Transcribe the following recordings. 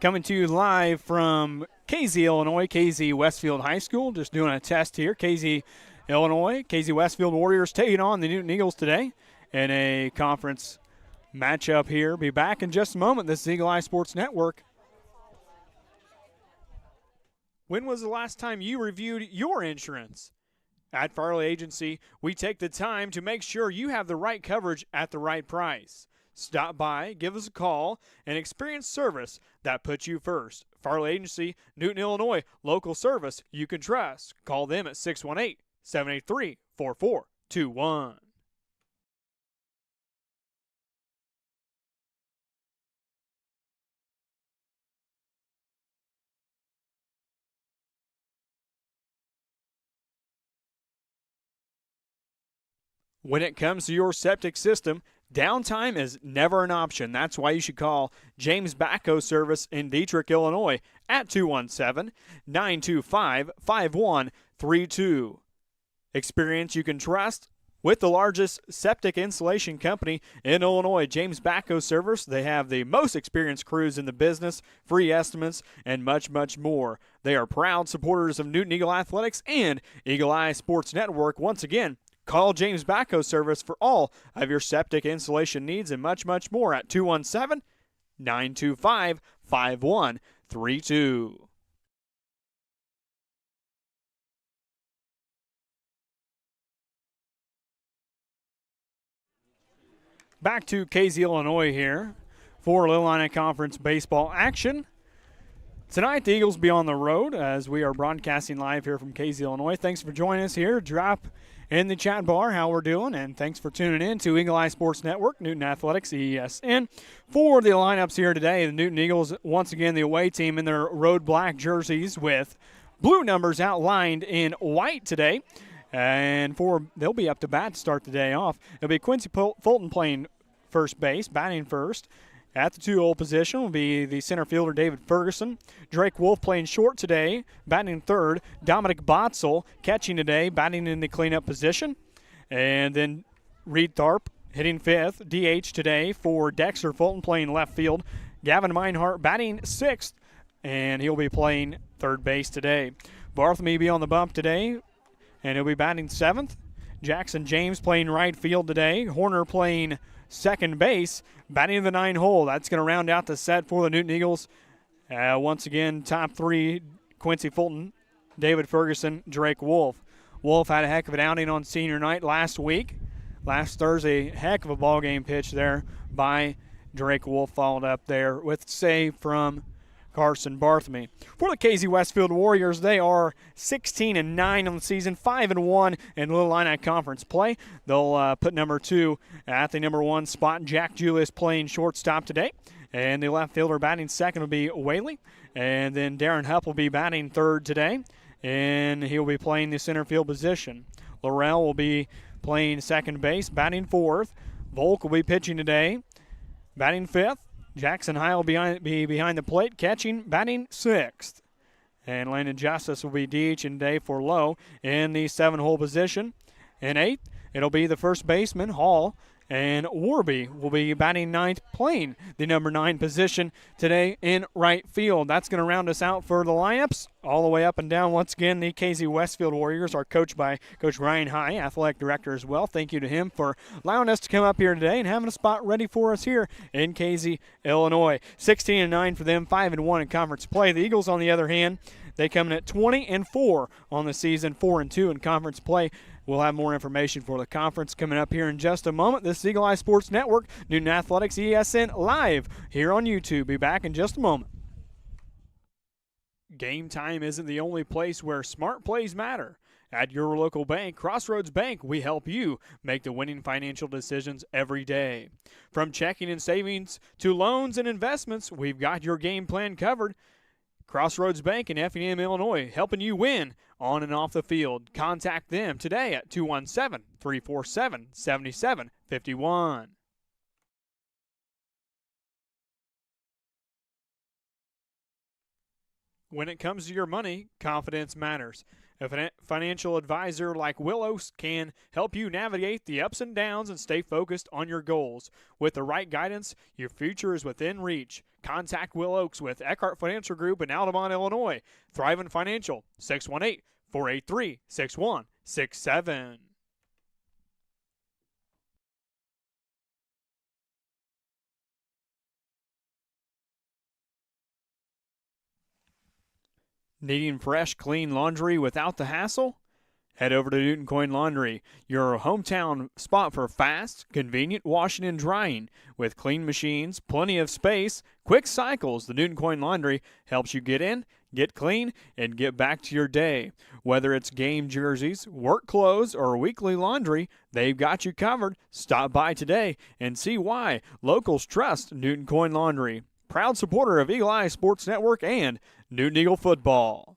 Coming to you live from KZ, Illinois, KZ Westfield High School. Just doing a test here. KZ, Illinois, KZ Westfield Warriors taking on the Newton Eagles today in a conference matchup here. Be back in just a moment. This is Eagle Eye Sports Network. When was the last time you reviewed your insurance? At Farley Agency, we take the time to make sure you have the right coverage at the right price. Stop by, give us a call, and experience service that puts you first. Farley Agency, Newton, Illinois, local service you can trust. Call them at 618-783-4421. When it comes to your septic system, downtime is never an option. That's why you should call James Backhoe Service in Dietrich, Illinois at 217-925-5132. Experience you can trust with the largest septic installation company in Illinois, James Backhoe Service. They have the most experienced crews in the business, free estimates, and much, much more. They are proud supporters of Newton Eagle Athletics and Eagle Eye Sports Network. Once again, call James Backhoe Service for all of your septic installation needs and much, much more at 217-925-5132. Back to KZ, Illinois here for Little Illini Conference baseball action. Tonight, the Eagles will be on the road as we are broadcasting live here from KZ, Illinois. Thanks for joining us here. Drop in the chat bar how we're doing, and thanks for tuning in to Eagle Eye Sports Network, Newton Athletics-EESN. For the lineups here today, the Newton Eagles, once again, the away team in their road black jerseys with blue numbers outlined in white today. And they'll be up to bat to start the day off. It'll be Quincy Fulton playing first base, batting first. At the 2-hole position will be the center fielder David Ferguson. Drake Wolf playing short today, batting third. Dominic Botzel catching today, batting in the cleanup position. And then Reed Tharp hitting fifth. DH today for Dexter Fulton playing left field. Gavin Meinhardt batting sixth, and he'll be playing third base today. Bartholomew be on the bump today, and he'll be batting seventh. Jackson James playing right field today. Horner playing second base, batting the 9-hole. That's going to round out the set for the Newton Eagles. Once again, top three, Quincy Fulton, David Ferguson, Drake Wolf. Wolf had a heck of an outing on senior night last week. Last Thursday, heck of a ball game pitch there by Drake Wolf, followed up there with save from Carson Bartholomew. For the KZ Westfield Warriors, they are 16-9 on the season, 5-1 in Little Illini Conference play. They'll put number 2 at the number 1 spot. Jack Julius playing shortstop today. And the left fielder batting second will be Whaley. And then Darren Hupp will be batting third today. And he'll be playing the center field position. Laurel will be playing second base, batting fourth. Volk will be pitching today, batting fifth. Jackson High will be behind the plate, catching, batting sixth. And Landon Justice will be DH today for Lowe in the 7-hole position. In eighth, it'll be the first baseman, Hall. And Warby will be batting ninth, playing the number 9 position today in right field. That's going to round us out for the lineups all the way up and down. Once again, the KZ Westfield Warriors are coached by Coach Ryan High, athletic director as well. Thank you to him for allowing us to come up here today and having a spot ready for us here in KZ, Illinois. 16-9 for them, 5-1 in conference play. The Eagles, on the other hand, they come in at 20-4 on the season, 4-2 in conference play. We'll have more information for the conference coming up here in just a moment. This is Eagle Eye Sports Network, Newton Athletics-EESN, live here on YouTube. Be back in just a moment. Game time isn't the only place where smart plays matter. At your local bank, Crossroads Bank, we help you make the winning financial decisions every day. From checking and savings to loans and investments, we've got your game plan covered. Crossroads Bank in Effingham, Illinois, helping you win on and off the field. Contact them today at 217-347-7751. When it comes to your money, confidence matters. A financial advisor like Willows can help you navigate the ups and downs and stay focused on your goals. With the right guidance, your future is within reach. Contact Will Oaks with Eckhart Financial Group in Altamont, Illinois. Thrivent Financial, 618-483-6167. Needing fresh, clean laundry without the hassle? Head over to Newton Coin Laundry, your hometown spot for fast, convenient washing and drying. With clean machines, plenty of space, quick cycles, the Newton Coin Laundry helps you get in, get clean, and get back to your day. Whether it's game jerseys, work clothes, or weekly laundry, they've got you covered. Stop by today and see why locals trust Newton Coin Laundry. Proud supporter of Eagle Eye Sports Network and Newton Eagle football.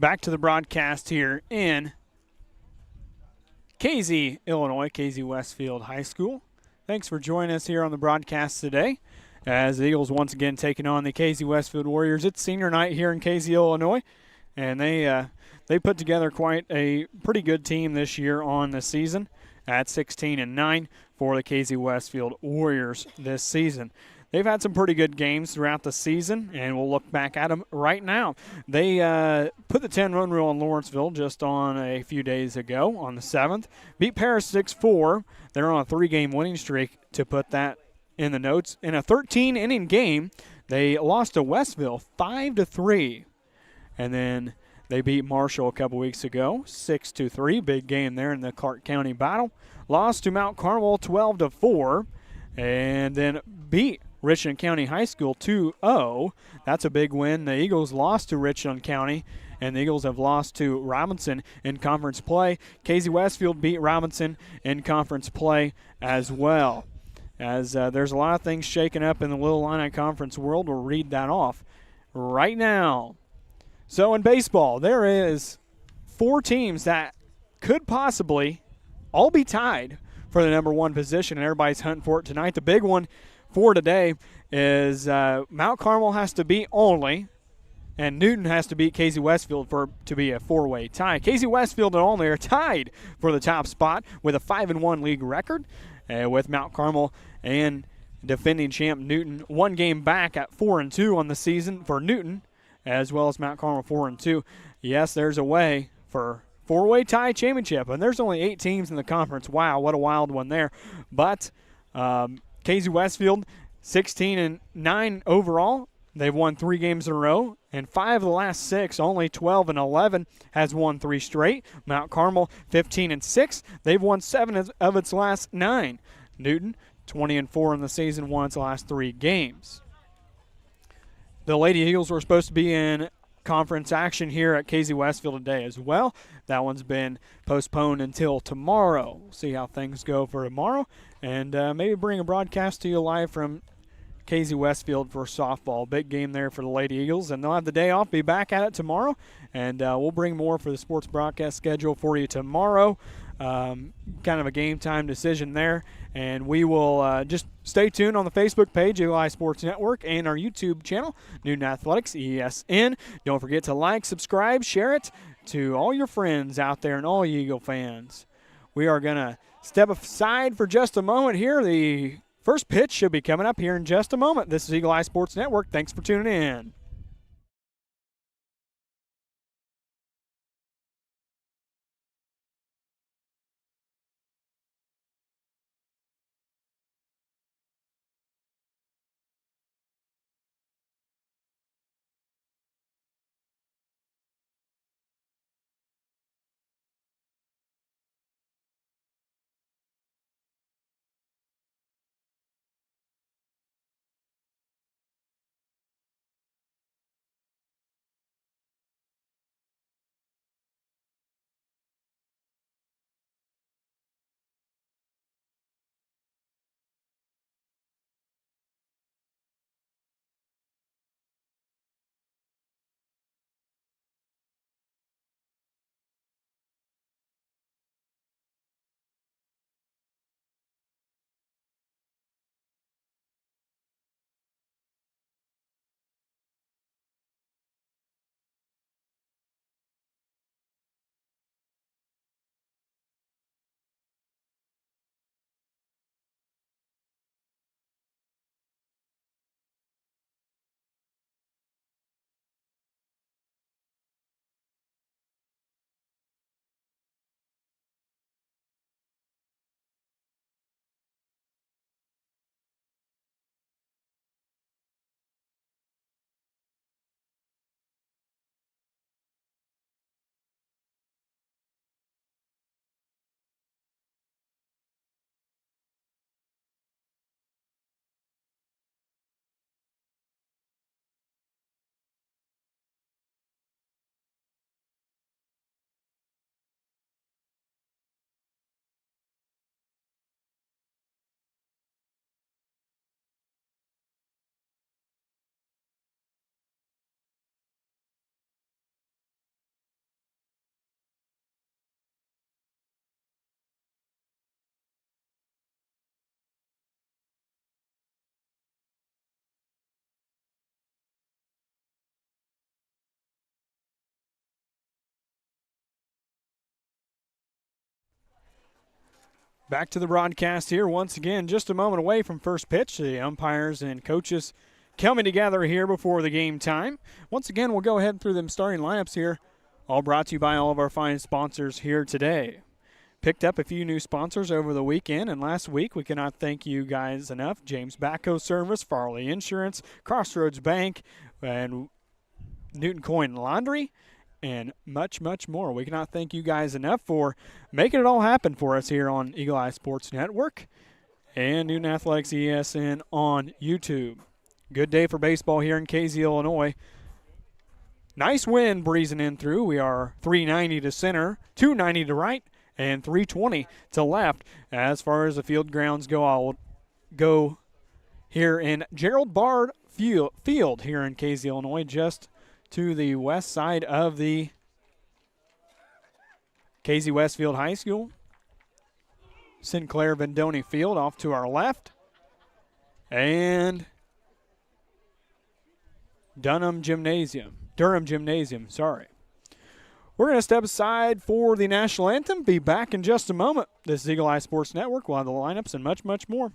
Back to the broadcast here in KZ, Illinois, KZ Westfield High School. Thanks for joining us here on the broadcast today as the Eagles once again taking on the KZ Westfield Warriors. It's senior night here in KZ, Illinois, and they put together quite a pretty good team this year on the season at 16-9 for the KZ Westfield Warriors this season. They've had some pretty good games throughout the season, and we'll look back at them right now. They put the 10-run rule on Lawrenceville just on a few days ago on the 7th. Beat Paris 6-4. They're on a 3-game winning streak to put that in the notes. In a 13-inning game, they lost to Westville 5-3. And then they beat Marshall a couple weeks ago 6-3. Big game there in the Clark County battle. Lost to Mount Carmel 12-4. And then beat Richland County High School 2-0. That's a big win. The Eagles lost to Richland County, and the Eagles have lost to Robinson in conference play. KZ Westfield beat Robinson in conference play as well. As there's a lot of things shaking up in the Little Illini Conference world. We'll read that off right now. So in baseball, there is 4 teams that could possibly all be tied for the number 1 position, and everybody's hunting for it tonight. The big one for today is Mount Carmel has to beat Olney, and Newton has to beat KZ Westfield to be a 4-way tie. KZ Westfield and Olney are tied for the top spot with a 5-1 league record, with Mount Carmel and defending champ Newton 1 game back at 4-2 on the season for Newton, as well as Mount Carmel 4-2. Yes, there's a way for 4-way tie championship, and there's only 8 teams in the conference. Wow, what a wild one there. But KZ Westfield, 16-9 overall. They've won 3 games in a row, and 5 of the last 6, only 12-11, has won 3 straight. Mount Carmel, 15-6. They've won 7 of its last 9. Newton, 20-4 in the season, won its last 3 games. The Lady Eagles were supposed to be in conference action here at KZ Westfield today as well. That one's been postponed until tomorrow. We'll see how things go for tomorrow, and maybe bring a broadcast to you live from Casey Westfield for softball. Big game there for the Lady Eagles, and they'll have the day off, be back at it tomorrow, and we'll bring more for the sports broadcast schedule for you tomorrow. Kind of a game time decision there, and we will just stay tuned on the Facebook page, Eagle Sports Network, and our YouTube channel, Newton Athletics-EESN. Don't forget to like, subscribe, share it to all your friends out there and all you Eagle fans. We are going to step aside for just a moment here. The first pitch should be coming up here in just a moment. This is Eagle Eye Sports Network. Thanks for tuning in. Back to the broadcast here once again, just a moment away from first pitch. The umpires and coaches coming together here before the game time. Once again, we'll go ahead through them starting lineups here, all brought to you by all of our fine sponsors here today. Picked up a few new sponsors over the weekend, and last week we cannot thank you guys enough. James Backhoe Service, Farley Insurance, Crossroads Bank, and Newton Coin Laundry, and much, much more. We cannot thank you guys enough for making it all happen for us here on Eagle Eye Sports Network and Newton Athletics-EESN on YouTube. Good day for baseball here in Casey, Illinois. Nice wind breezing in through. We are 390 to center, 290 to right, and 320 to left. As far as the field grounds go, I'll go here in Gerald Bard Field here in Casey, Illinois, just to the west side of the Casey Westfield High School. Sinclair Vendoni Field off to our left. And Durham Gymnasium, sorry. We're going to step aside for the national anthem. Be back in just a moment. This is Eagle Eye Sports Network. We'll have the lineups and much, much more.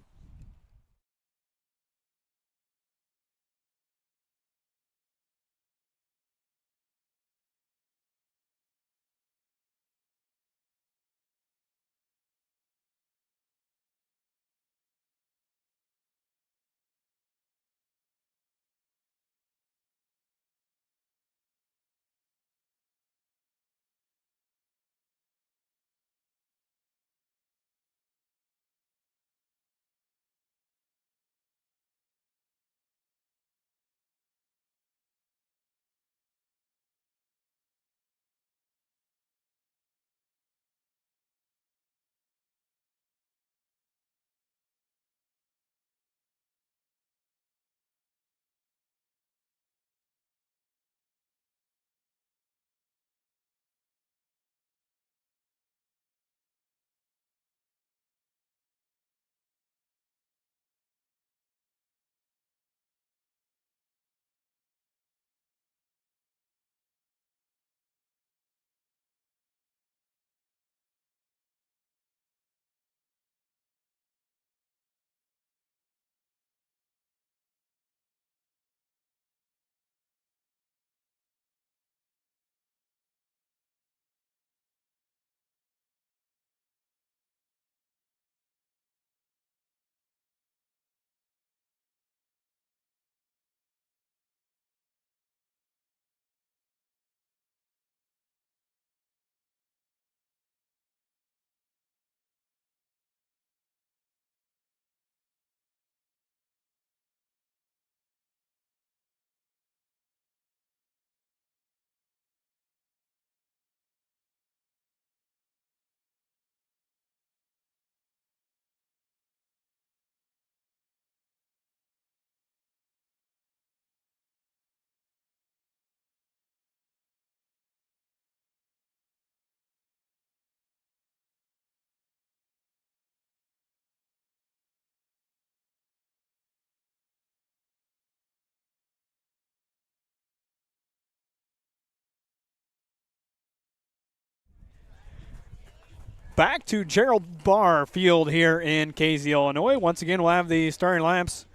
back to Gerald Barr Field here in Casey, Illinois. Once again, we'll have the starting lineups.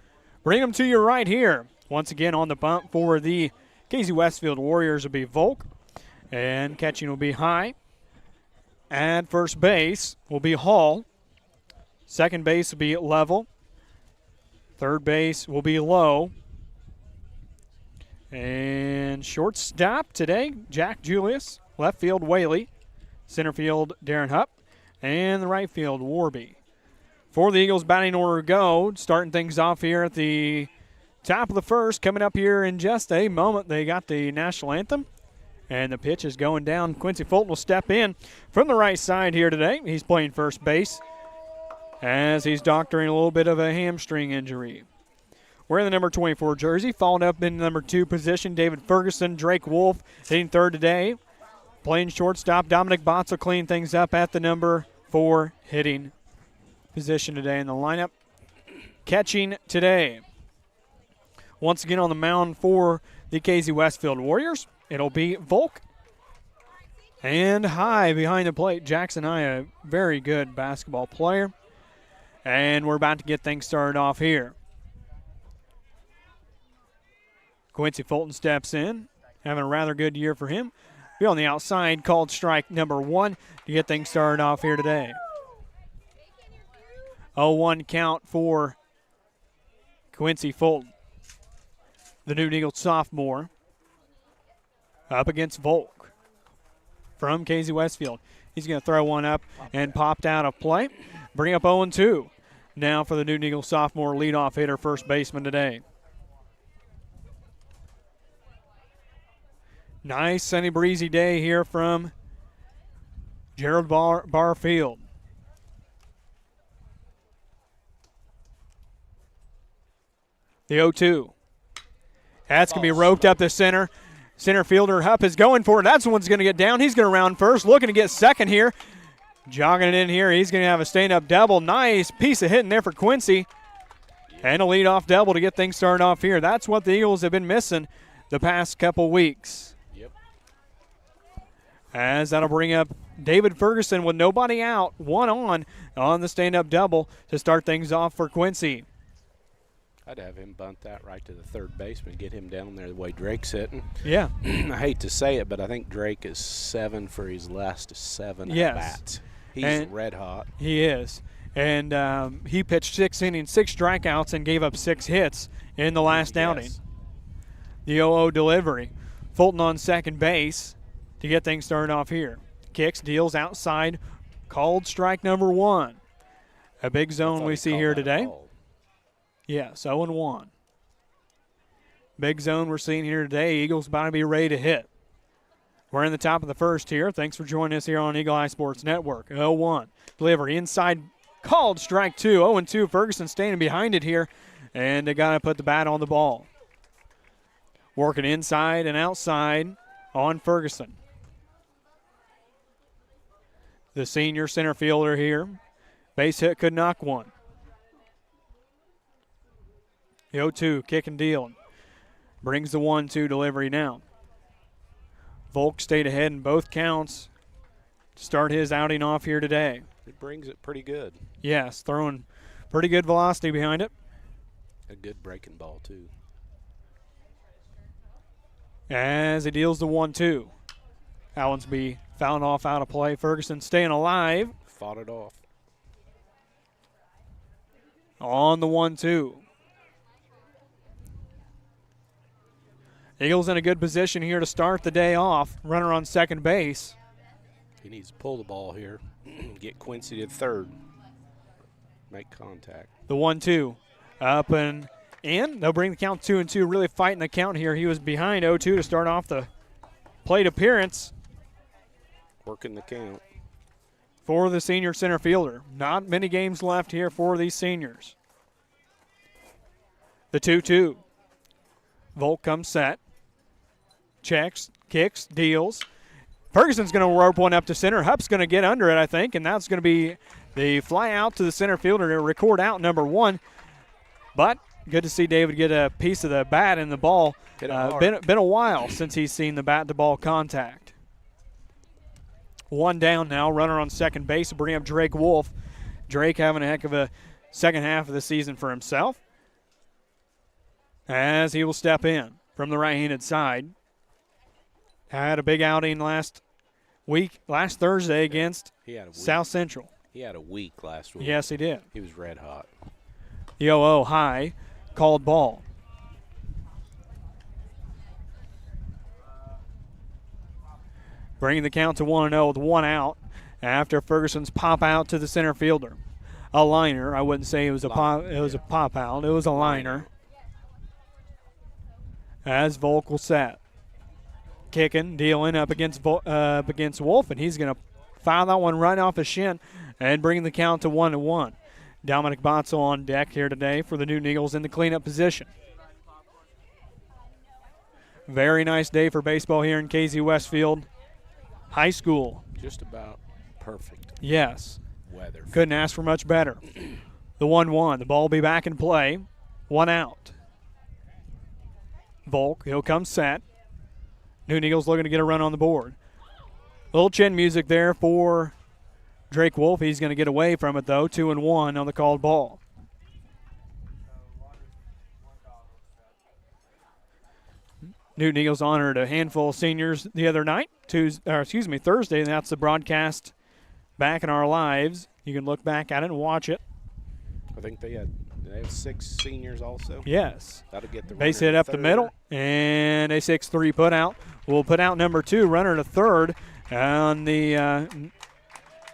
Bring them to you right here. Once again, on the bump for the Casey Westfield Warriors will be Volk, and catching will be High. At first base will be Hall. Second base will be Level. Third base will be Low. And shortstop today, Jack Julius. Left field, Whaley. Center field, Darren Hupp. And the right field, Warby. For the Eagles batting order go, starting things off here at the top of the first. Coming up here in just a moment, they got the national anthem. And the pitch is going down. Quincy Fulton will step in from the right side here today. He's playing first base as he's doctoring a little bit of a hamstring injury. Wearing the number 24 jersey, followed up in the number 2 position, David Ferguson. Drake Wolf hitting third today. Playing shortstop, Dominic Botts will clean things up at the number 4 hitting position today in the lineup. Catching today, once again on the mound for the Casey Westfield Warriors, it'll be Volk. And High behind the plate, Jackson High, a very good basketball player. And we're about to get things started off here. Quincy Fulton steps in, having a rather good year for him. Be on the outside, called strike number 1 to get things started off here today. 0-1 count for Quincy Fulton. The Newton Eagles sophomore up against Volk from Casey Westfield. He's going to throw one up and popped out of play. Bring up 0-2 now for the Newton Eagles sophomore leadoff hitter, first baseman today. Nice sunny breezy day here from Gerald Barr Field. The 0-2. That's going to be roped up the center. Center fielder Hupp is going for it. That's the one's going to get down. He's going to round first, looking to get second here. Jogging it in here. He's going to have a stand-up double. Nice piece of hitting there for Quincy. And a leadoff double to get things started off here. That's what the Eagles have been missing the past couple weeks. As that'll bring up David Ferguson with nobody out, 1 on the stand-up double to start things off for Quincy. I'd have him bunt that right to the third baseman, get him down there the way Drake's hitting. Yeah. I hate to say it, but I think Drake is 7 for his last 7 yes. at-bats. He's red hot. He is. And he pitched 6 innings, 6 strikeouts, and gave up 6 hits in the last outing. The 0-0 delivery. Fulton on second base to get things started off here. Kicks, deals outside, called strike number 1. A big zone we see here today. Yes, 0-1. Big zone we're seeing here today. Eagles about to be ready to hit. We're in the top of the first here. Thanks for joining us here on Eagle Eye Sports Network. 0-1. Delivery inside, called strike 2. 0-2. Ferguson standing behind it here, and they got to put the bat on the ball. Working inside and outside on Ferguson. The senior center fielder here. Base hit, could knock one. The 0-2, kick and deal. Brings the 1-2 delivery now. Volk stayed ahead in both counts to start his outing off here today. It brings it pretty good. Yes, throwing pretty good velocity behind it. A good breaking ball, too. As he deals the 1-2. Allensby fouled off out of play. Ferguson staying alive. Fought it off. On the 1-2. Eagles in a good position here to start the day off. Runner on second base. He needs to pull the ball here. Get Quincy to third. Make contact. The 1-2. Up and in. They'll bring the count 2-2. Really fighting the count here. He was behind 0-2 to start off the plate appearance. Working the count. For the senior center fielder. Not many games left here for these seniors. The 2-2. Volk comes set. Checks, kicks, deals. Ferguson's going to rope one up to center. Hupp's going to get under it, I think, and that's going to be the fly out to the center fielder to record out number 1. But good to see David get a piece of the bat in the ball. Been a while since he's seen the bat-to-ball contact. One down now. Runner on second base to bring up Drake Wolf. Drake having a heck of a second half of the season for himself, as he will step in from the right-handed side. Had a big outing last Thursday against South Central. He had a week last week. Yes, he did. He was red hot. The 0-0 high, called ball. Bringing the count to 1-0 with one out after Ferguson's pop out to the center fielder. A liner. I wouldn't say it was a pop. It was a pop out. It was a liner. As Volk will set. Kicking, dealing up against Wolf, and he's going to foul that one right off his shin and bring the count to 1-1. Dominic Botzel on deck here today for the Newton Eagles in the cleanup position. Very nice day for baseball here in KZ Westfield High School. Just about perfect. Yes. Weather. Couldn't ask for much better. The 1-1. The ball will be back in play. One out. Volk, he'll come set. Newton Eagles looking to get a run on the board. Little chin music there for Drake Wolf. He's going to get away from it, though. 2-1 on the called ball. Newton Eagles honored a handful of seniors the other night, Thursday, and that's the broadcast back in our lives. You can look back at it and watch it. I think they have 6 seniors also. Yes. That'll get the base hit up the middle, and a 6-3 put out. We'll put out number 2, runner to third, on the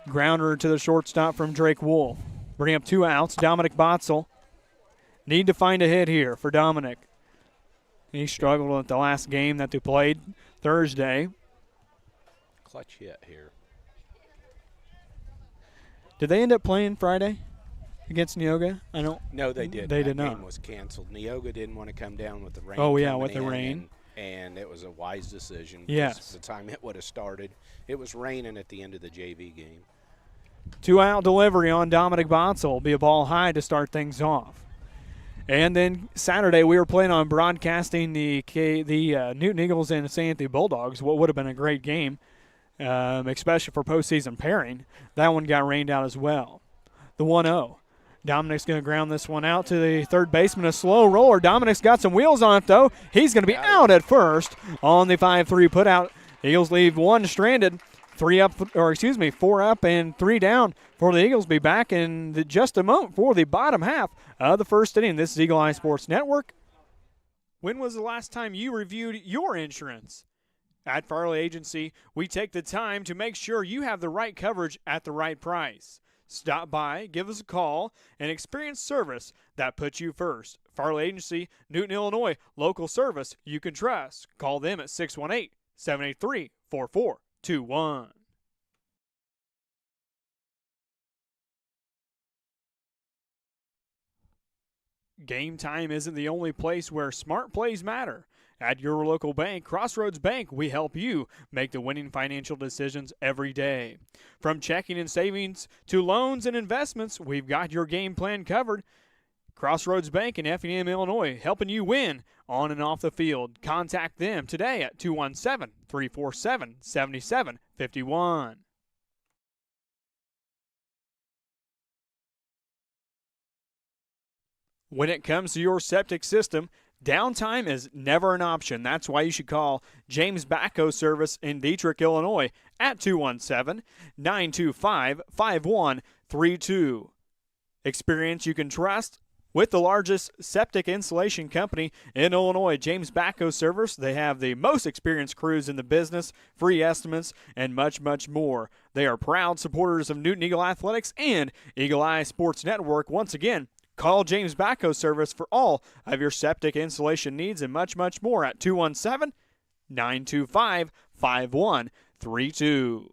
grounder to the shortstop from Drake Wolf. Bring up 2 outs. Dominic Botzel. Need to find a hit here for Dominic. He struggled with the last game that they played Thursday. Clutch hit here. Did they end up playing Friday against Neoga? No, they did. They did not. That game was canceled. Neoga didn't want to come down with the rain. Oh, yeah, with the rain. And it was a wise decision. Yes. The time it would have started, it was raining at the end of the JV game. 2-out delivery on Dominic Botzel. Will be a ball high to start things off. And then Saturday we were planning on broadcasting the Newton Eagles and St. Anthony Bulldogs, what would have been a great game, especially for postseason pairing. That one got rained out as well. The 1-0. Dominic's going to ground this one out to the third baseman, a slow roller. Dominic's got some wheels on it, though. He's going to be out at first on the 5-3 putout. Eagles leave one stranded. 4 up and 3 down for the Eagles. Be back in just a moment for the bottom half of the first inning. This is Eagle Eye Sports Network. When was the last time you reviewed your insurance? At Farley Agency, we take the time to make sure you have the right coverage at the right price. Stop by, give us a call, and experience service that puts you first. Farley Agency, Newton, Illinois, local service you can trust. Call them at 618-783-4421. Game time isn't the only place where smart plays matter. At your local bank, Crossroads Bank, we help you make the winning financial decisions every day. From checking and savings to loans and investments, we've got your game plan covered. Crossroads Bank in Effingham, Illinois, helping you win on and off the field. Contact them today at 217-347-7751. When it comes to your septic system, downtime is never an option. That's why you should call James Backhoe Service in Dietrich, Illinois at 217-925-5132. Experience you can trust with the largest septic installation company in Illinois, James Backhoe Service. They have the most experienced crews in the business, free estimates, and much, much more. They are proud supporters of Newton Eagle Athletics and Eagle Eye Sports Network. Once again, call James Backhoe Service for all of your septic installation needs and much, much more at 217-925-5132.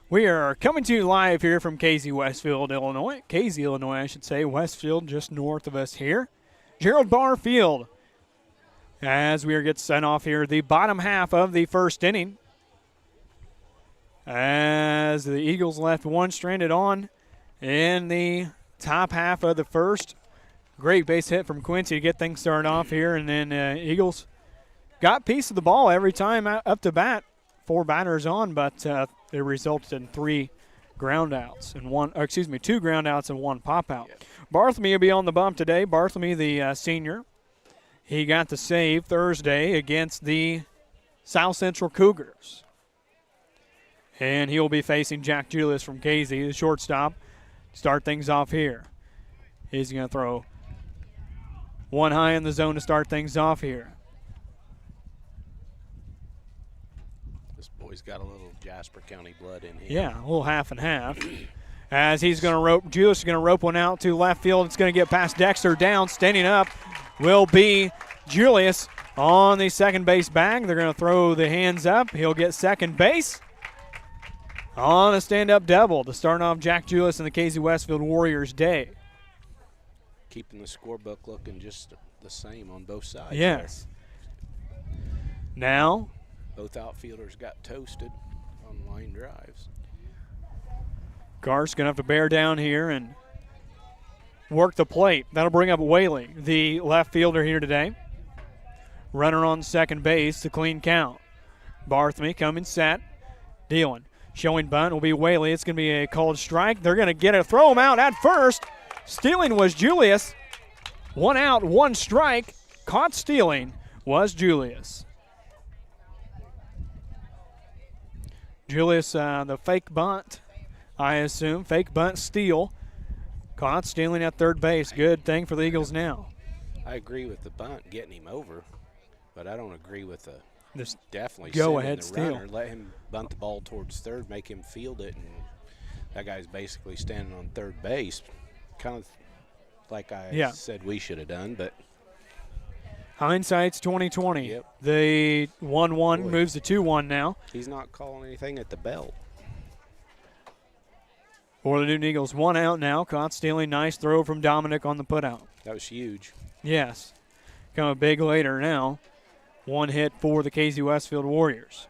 We are coming to you live here from Westfield, Illinois. Illinois, I should say. Westfield just north of us here. Gerald Barfield, as we are getting sent off here, the bottom half of the first inning. As the Eagles left one stranded on in the top half of the first. Great base hit from Quincy to get things started off here. And then Eagles got piece of the ball every time up to bat. 4 batters on, but it resulted in 2 groundouts and 1 pop out. Yep. Bartholomew will be on the bump today. Bartholomew, the senior, he got the save Thursday against the South Central Cougars. And he will be facing Jack Julius from Casey, the shortstop. Start things off here. He's going to throw one high in the zone to start things off here. Boy's got a little Jasper County blood in here. Yeah, a little half and half. As he's going to rope, Julius is going to rope one out to left field. It's going to get past Dexter down. Standing up will be Julius on the second base bag. They're going to throw the hands up. He'll get second base on a stand-up double to start off Jack Julius and the Casey Westfield Warriors day. Keeping the scorebook looking just the same on both sides. Yes. Now, both outfielders got toasted on line drives. Garth's going to have to bear down here and work the plate. That'll bring up Whaley, the left fielder here today. Runner on second base, the clean count. Bartholomew coming set, dealing. Showing bunt will be Whaley. It's going to be a called strike. They're going to get it, throw him out at first. Stealing was Julius. 1 out, 1 strike. Caught stealing was Julius. Julius, the fake bunt, I assume. Fake bunt steal. Caught stealing at third base. Good thing for the Eagles now. I agree with the bunt getting him over, but I don't agree with the definitely go ahead the steal. Runner. Let him bunt the ball towards third, make him field it, and that guy's basically standing on third base. Kind of like I said we should have done, but hindsight's 20/20. Yep. The 1-1 moves to 2-1 now. He's not calling anything at the belt. For the Newton Eagles, 1 out now. Caught stealing. Nice throw from Dominic on the putout. That was huge. Yes. Come a big later now. 1 hit for the Casey Westfield Warriors.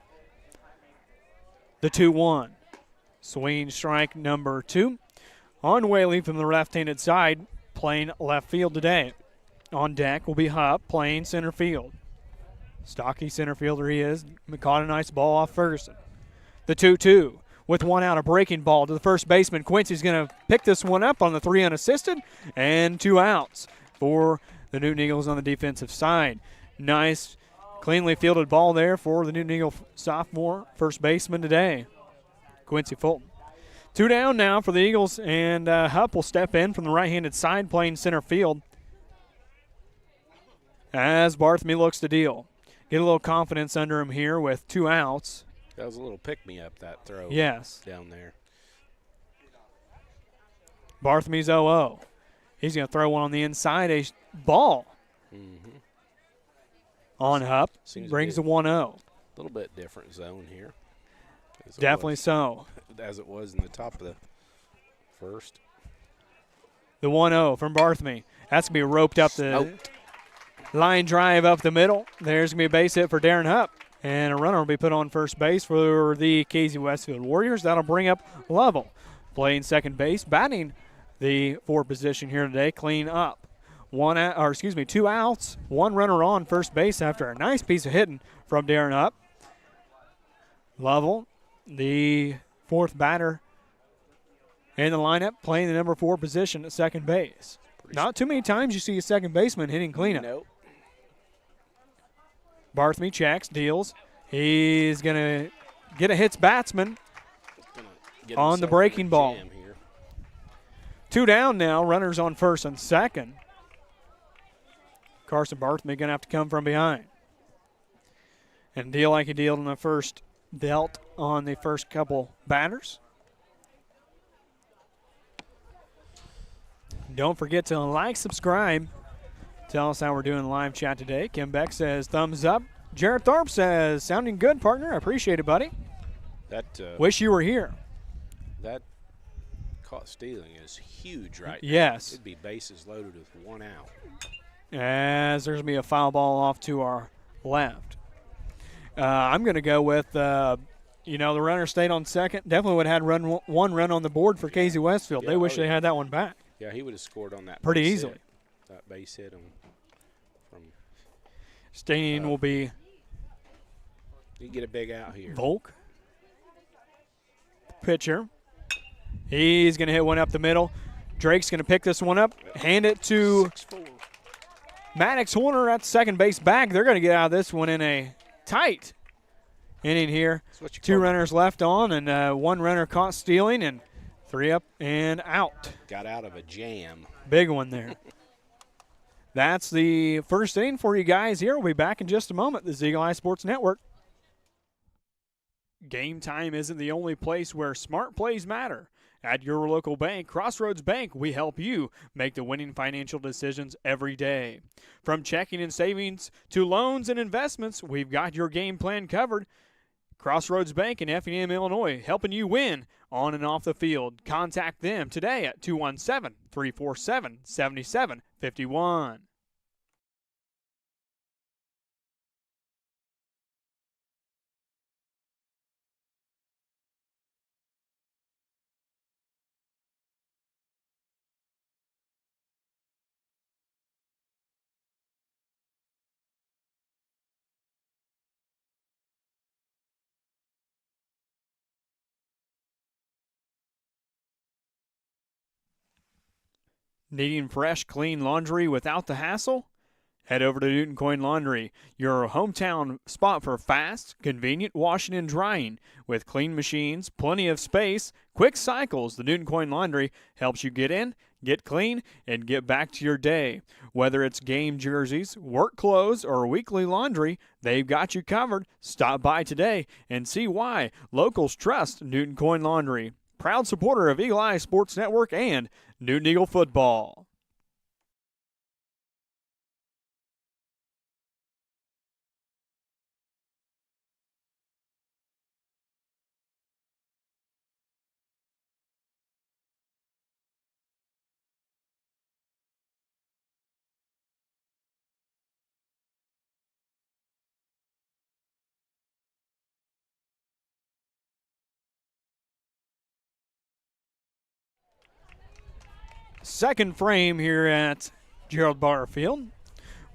The 2-1. Swing strike number 2. On Whaley from the left-handed side, playing left field today. On deck will be Hupp playing center field. Stocky center fielder he is. Caught a nice ball off Ferguson. The 2-2 with 1 out, a breaking ball to the first baseman. Quincy's going to pick this one up on the 3 unassisted, and 2 outs for the Newton Eagles on the defensive side. Nice, cleanly fielded ball there for the Newton Eagle sophomore first baseman today, Quincy Fulton. 2 down now for the Eagles, and Hupp will step in from the right-handed side playing center field as Bartholomew looks to deal. Get a little confidence under him here with 2 outs. That was a little pick-me-up, that throw. Yes. Down there. Bartholomew's 0-0. He's going to throw one on the inside, a ball on Hupp. Brings the 1-0. A little bit different zone here. Definitely so. As it was in the top of the first. The 1-0 from Bartholomew. That's going to be roped up the line drive up the middle. There's going to be a base hit for Darren Hupp. And a runner will be put on first base for the Casey Westfield Warriors. That'll bring up Lovell. Playing second base, batting the 4 position here today. Clean up. 2 outs, 1 runner on first base after a nice piece of hitting from Darren Hupp. Lovell, the 4th batter in the lineup, playing the number 4 position at second base. Not too many times you see a second baseman hitting cleanup. Nope. Bartholomew checks, deals. He's going to get a hits batsman on the breaking ball. 2 down now, runners on first and second. Carson Bartholomew going to have to come from behind and deal like he dealt in the first, dealt on the first couple batters. Don't forget to like, subscribe. Tell us how we're doing in live chat today. Kim Beck says thumbs up. Jared Thorpe says sounding good, partner. I appreciate it, buddy. Wish you were here. That caught stealing is huge right now. Yes. It'd be bases loaded with 1 out. As there's going to be a foul ball off to our left. I'm going to go with, the runner stayed on second. Definitely would have had one run on the board for Casey Westfield. Yeah, they wish they had that one back. Yeah, he would have scored on that pretty base easily. Hit. That base hit him from. Staying will be. You get a big out here. Volk. Pitcher. He's going to hit one up the middle. Drake's going to pick this one up, hand it to 6-4. Maddox Horner at second base back. They're going to get out of this one in a tight inning here. 2 runners left on, and 1 runner caught stealing, and 3 up and out. Got out of a jam. Big one there. That's the first inning for you guys here. We'll be back in just a moment. The Eagle Eye Sports Network. Game time isn't the only place where smart plays matter. At your local bank, Crossroads Bank, we help you make the winning financial decisions every day. From checking and savings to loans and investments, we've got your game plan covered. Crossroads Bank in Effingham, Illinois, helping you win on and off the field. Contact them today at 217-347-7751. Needing fresh, clean laundry without the hassle? Head over to Newton Coin Laundry, your hometown spot for fast, convenient washing and drying. With clean machines, plenty of space, quick cycles, the Newton Coin Laundry helps you get in, get clean, and get back to your day. Whether it's game jerseys, work clothes, or weekly laundry, they've got you covered. Stop by today and see why locals trust Newton Coin Laundry. Proud supporter of Eagle Eye Sports Network and Newton Eagle football. Second frame here at Gerald Barfield.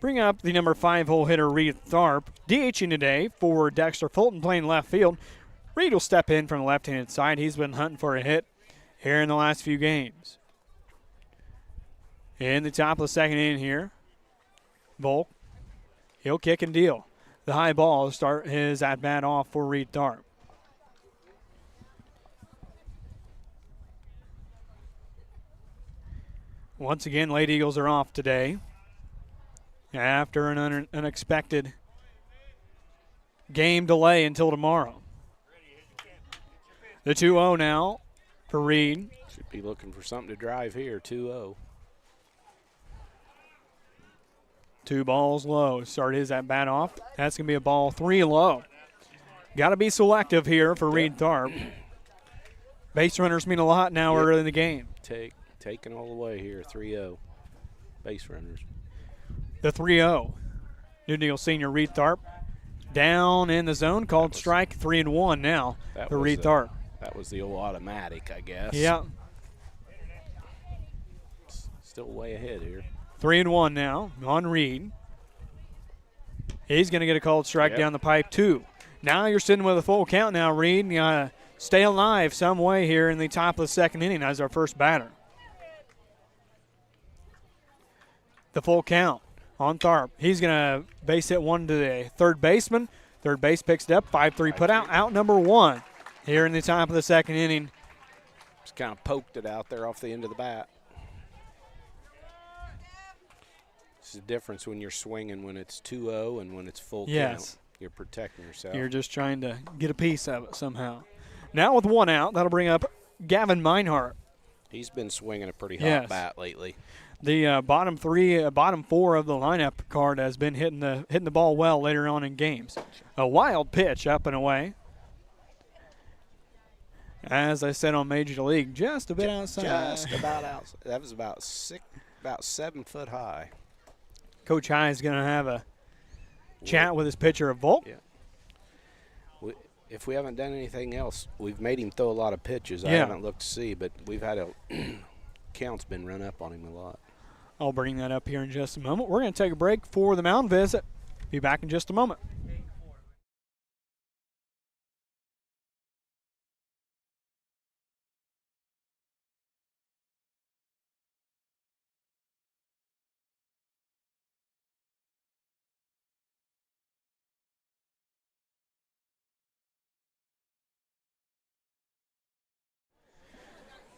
Bring up the number 5 hole hitter, Reed Tharp. DHing today for Dexter Fulton playing left field. Reed will step in from the left-handed side. He's been hunting for a hit here in the last few games. In the top of the second inning here, Volk, he'll kick and deal. The high ball to start his at-bat off for Reed Tharp. Once again, Late Eagles are off today after an unexpected game delay until tomorrow. The 2-0 now for Reed. Should be looking for something to drive here, 2-0. 2 balls low. Start his at bat off. That's going to be a ball 3 low. Got to be selective here for Reed Tharp. Base runners mean a lot now early in the game. Taken all the way here, 3-0. Base runners. The 3-0. Newton Eagle senior Reed Tharp down in the zone. Called strike, 3-1 now for Reed Tharp. That was the old automatic, I guess. Yeah. Still way ahead here. 3-1 now on Reed. He's going to get a called strike down the pipe, too. Now you're sitting with a full count now, Reed. You got to stay alive some way here in the top of the second inning as our first batter. The full count on Tharp. He's going to base hit one to the third baseman. Third base picks it up. 5-3 put out number 1 here in the top of the second inning. Just kind of poked it out there off the end of the bat. This is the difference when you're swinging when it's 2-0 and when it's full count. You're protecting yourself. You're just trying to get a piece of it somehow. Now with 1 out, that'll bring up Gavin Meinhardt. He's been swinging a pretty hot bat lately. The bottom 4 of the lineup card has been hitting the ball well later on in games. A wild pitch up and away. As I said on Major League, just a bit outside. Just about outside. That was about 7 foot high. Coach High is going to have a chat with his pitcher of Volk. Yeah. If we haven't done anything else, we've made him throw a lot of pitches. I haven't looked to see, but we've had count's been run up on him a lot. I'll bring that up here in just a moment. We're going to take a break for the mound visit. Be back in just a moment.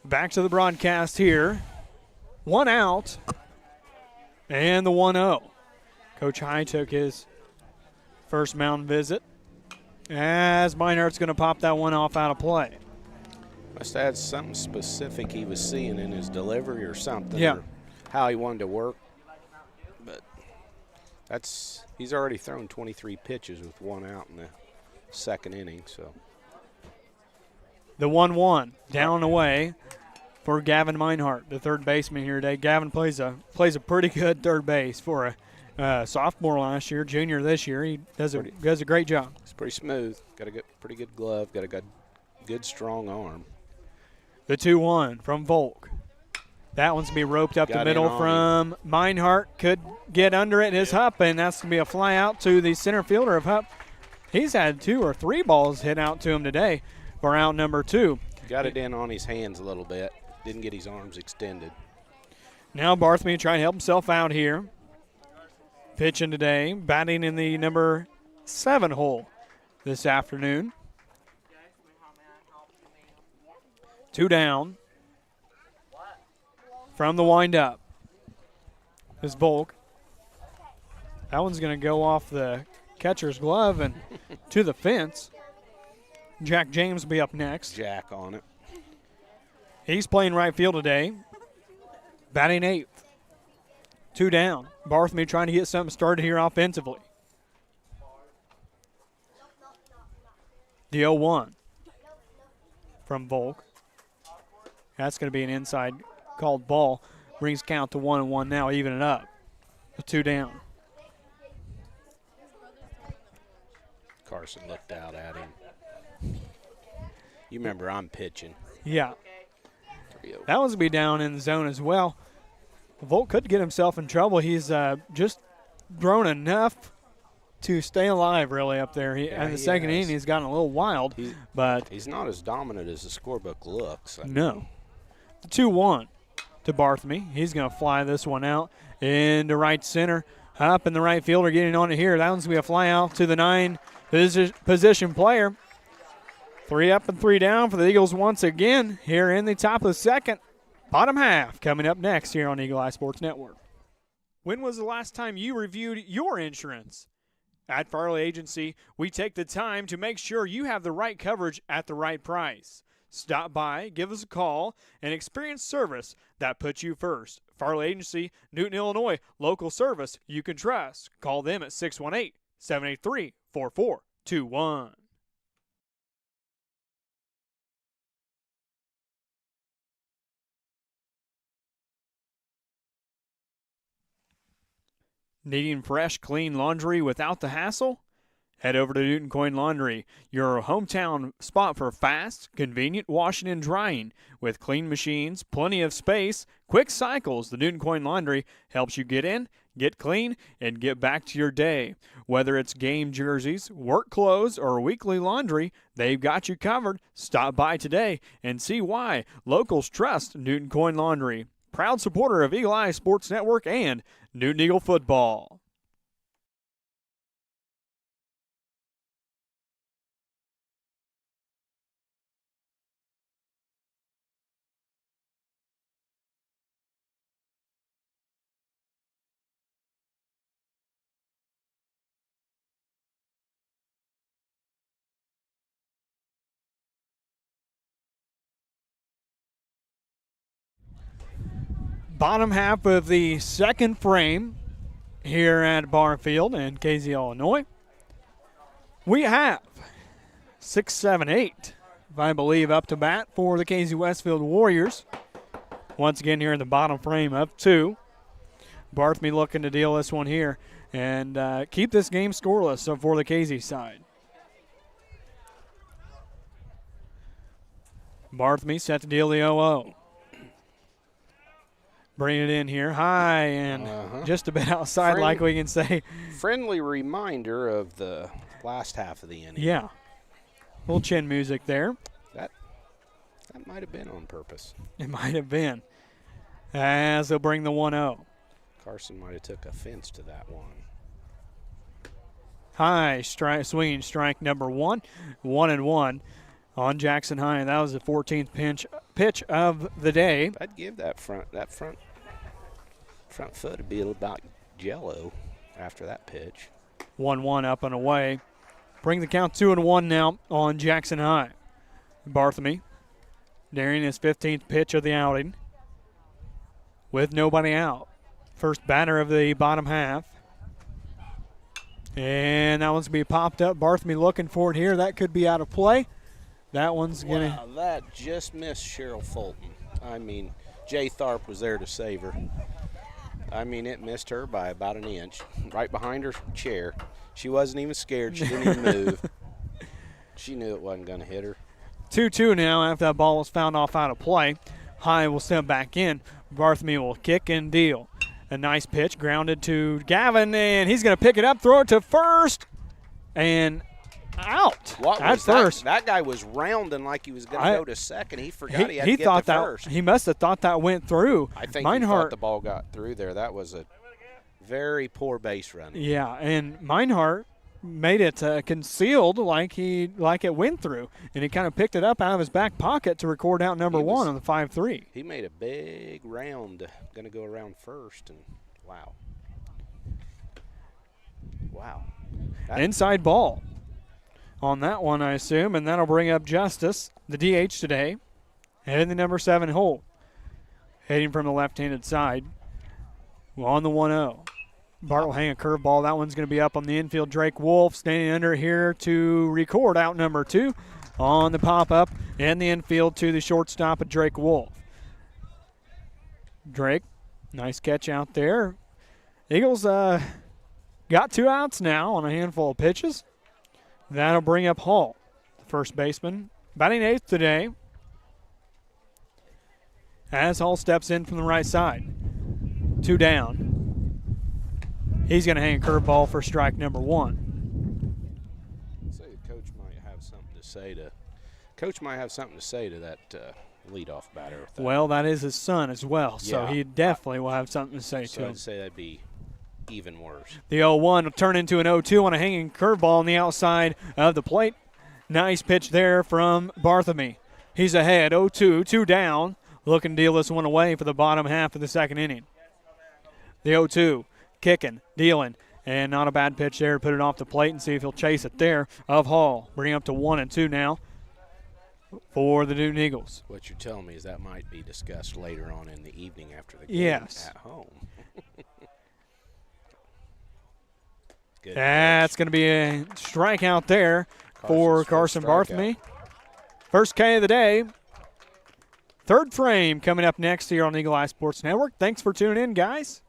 Back to the broadcast here. 1 out and the 1-0. Coach High took his first mound visit as Meinhardt's going to pop that one off out of play. Must have had something specific he was seeing in his delivery or something. Yeah. Or how he wanted to work. But he's already thrown 23 pitches with 1 out in the second inning, so. The 1-1 down and away for Gavin Meinhardt, the third baseman here today. Gavin plays a pretty good third base for a sophomore last year, junior this year. He does a great job. It's pretty smooth. Got a pretty good glove. Got a good strong arm. The 2-1 from Volk. That one's going to be roped up the middle from Meinhardt. Could get under it. His Hupp, and that's going to be a fly out to the center fielder of Hupp. He's had 2 or 3 balls hit out to him today for out number 2. Got it in on his hands a little bit. Didn't get his arms extended. Now Barthme trying to help himself out here. Pitching today, batting in the number 7 hole this afternoon. 2 down from the windup is Volk. That one's going to go off the catcher's glove and to the fence. Jack James will be up next. Jack on it. He's playing right field today. Batting 8th. 2 down. Barthme trying to get something started here offensively. The 0-1 from Volk. That's going to be an inside called ball. Brings count to 1-1 now, even it up. A 2 down. Carson looked out at him. You remember I'm pitching. Yeah. That one's going to be down in the zone as well. Volk could get himself in trouble. He's just thrown enough to stay alive, really, up there. In the second inning, he's gotten a little wild. But he's not as dominant as the scorebook looks. No. The 2-1 to Barthme. He's going to fly this one out into right center. Up in the right fielder getting on it here. That one's going to be a fly out to the 9 position player. 3 up and 3 down for the Eagles once again here in the top of the second. Bottom half coming up next here on Eagle Eye Sports Network. When was the last time you reviewed your insurance? At Farley Agency, we take the time to make sure you have the right coverage at the right price. Stop by, give us a call, and experience service that puts you first. Farley Agency, Newton, Illinois, local service you can trust. Call them at 618-783-4421. Needing fresh, clean laundry without the hassle? Head over to Newton Coin Laundry, your hometown spot for fast, convenient washing and drying. With clean machines, plenty of space, quick cycles, the Newton Coin Laundry helps you get in, get clean, and get back to your day. Whether it's game jerseys, work clothes, or weekly laundry, they've got you covered. Stop by today and see why locals trust Newton Coin Laundry. Proud supporter of Eagle Eye Sports Network and Newton Eagle football. Bottom half of the second frame here at Barfield in KZ, Illinois. We have 6, 7, 8 I believe, up to bat for the KZ Westfield Warriors. Once again here in the bottom frame of 2. Barthme looking to deal this one here and keep this game scoreless so for the KZ side. Barthme set to deal the 0-0. Bring it in here high and just a bit outside, like we can say. Friendly reminder of the last half of the inning. Yeah. A little chin music there. That might have been on purpose. It might have been. As they'll bring the 1-0. Carson might have took offense to that one. High swinging strike number 1. 1-1 on Jackson High. That was the 14th pitch of the day. I'd give that front foot to be a little about jello after that pitch. 1-1 up and away. Bring the count 2-1 now on Jackson High. Barthme nearing his 15th pitch of the outing with nobody out. First batter of the bottom half. And that one's going to be popped up. Barthme looking for it here. That could be out of play. That one's going to. Wow, that just missed Cheryl Fulton. I mean, Jay Tharp was there to save her. I mean, it missed her by about an inch, right behind her chair. She wasn't even scared. She didn't even move. She knew it wasn't going to hit her. 2-2 now after that ball was found off out of play. High will step back in. Barthme will kick and deal. A nice pitch grounded to Gavin, and he's going to pick it up, throw it to first, and out at first. That guy was rounding like he was going to go to second. He forgot he had to get to first. He must have thought that went through. I think he thought the ball got through there. That was a very poor base running. Yeah, and Meinhardt made it concealed like it went through, and he kind of picked it up out of his back pocket to record out number 1 on the 5-3. He made a big round, going to go around first, and wow. Inside ball on that one, I assume, and that'll bring up Justice, the DH today, and the number 7 hole. Heading from the left-handed side on the 1-0. Bart will hang a curveball. That one's going to be up on the infield. Drake Wolf standing under here to record out number 2 on the pop-up and the infield to the shortstop of Drake Wolf. Drake, nice catch out there. Eagles got 2 outs now on a handful of pitches. That'll bring up Hall, the first baseman, batting 8th today. As Hall steps in from the right side. 2 down. He's going to hang a curveball for strike number 1. So Coach might have something to say to that leadoff batter. Well, that is his son as well, so he definitely will have something to say to him. I'd say that'd be even worse. The 0-1 will turn into an 0-2 on a hanging curveball on the outside of the plate. Nice pitch there from Barthme. He's ahead, 0-2, 2 down. Looking to deal this one away for the bottom half of the second inning. The 0-2. Kicking, dealing, and not a bad pitch there to put it off the plate and see if he'll chase it there of Hall. Bring up to 1-2 now for the Newton Eagles. What you're telling me is that might be discussed later on in the evening after the game at home. That's going to be a strikeout there for Carson Barthme. First K of the day. Third frame coming up next here on Eagle Eye Sports Network. Thanks for tuning in, guys.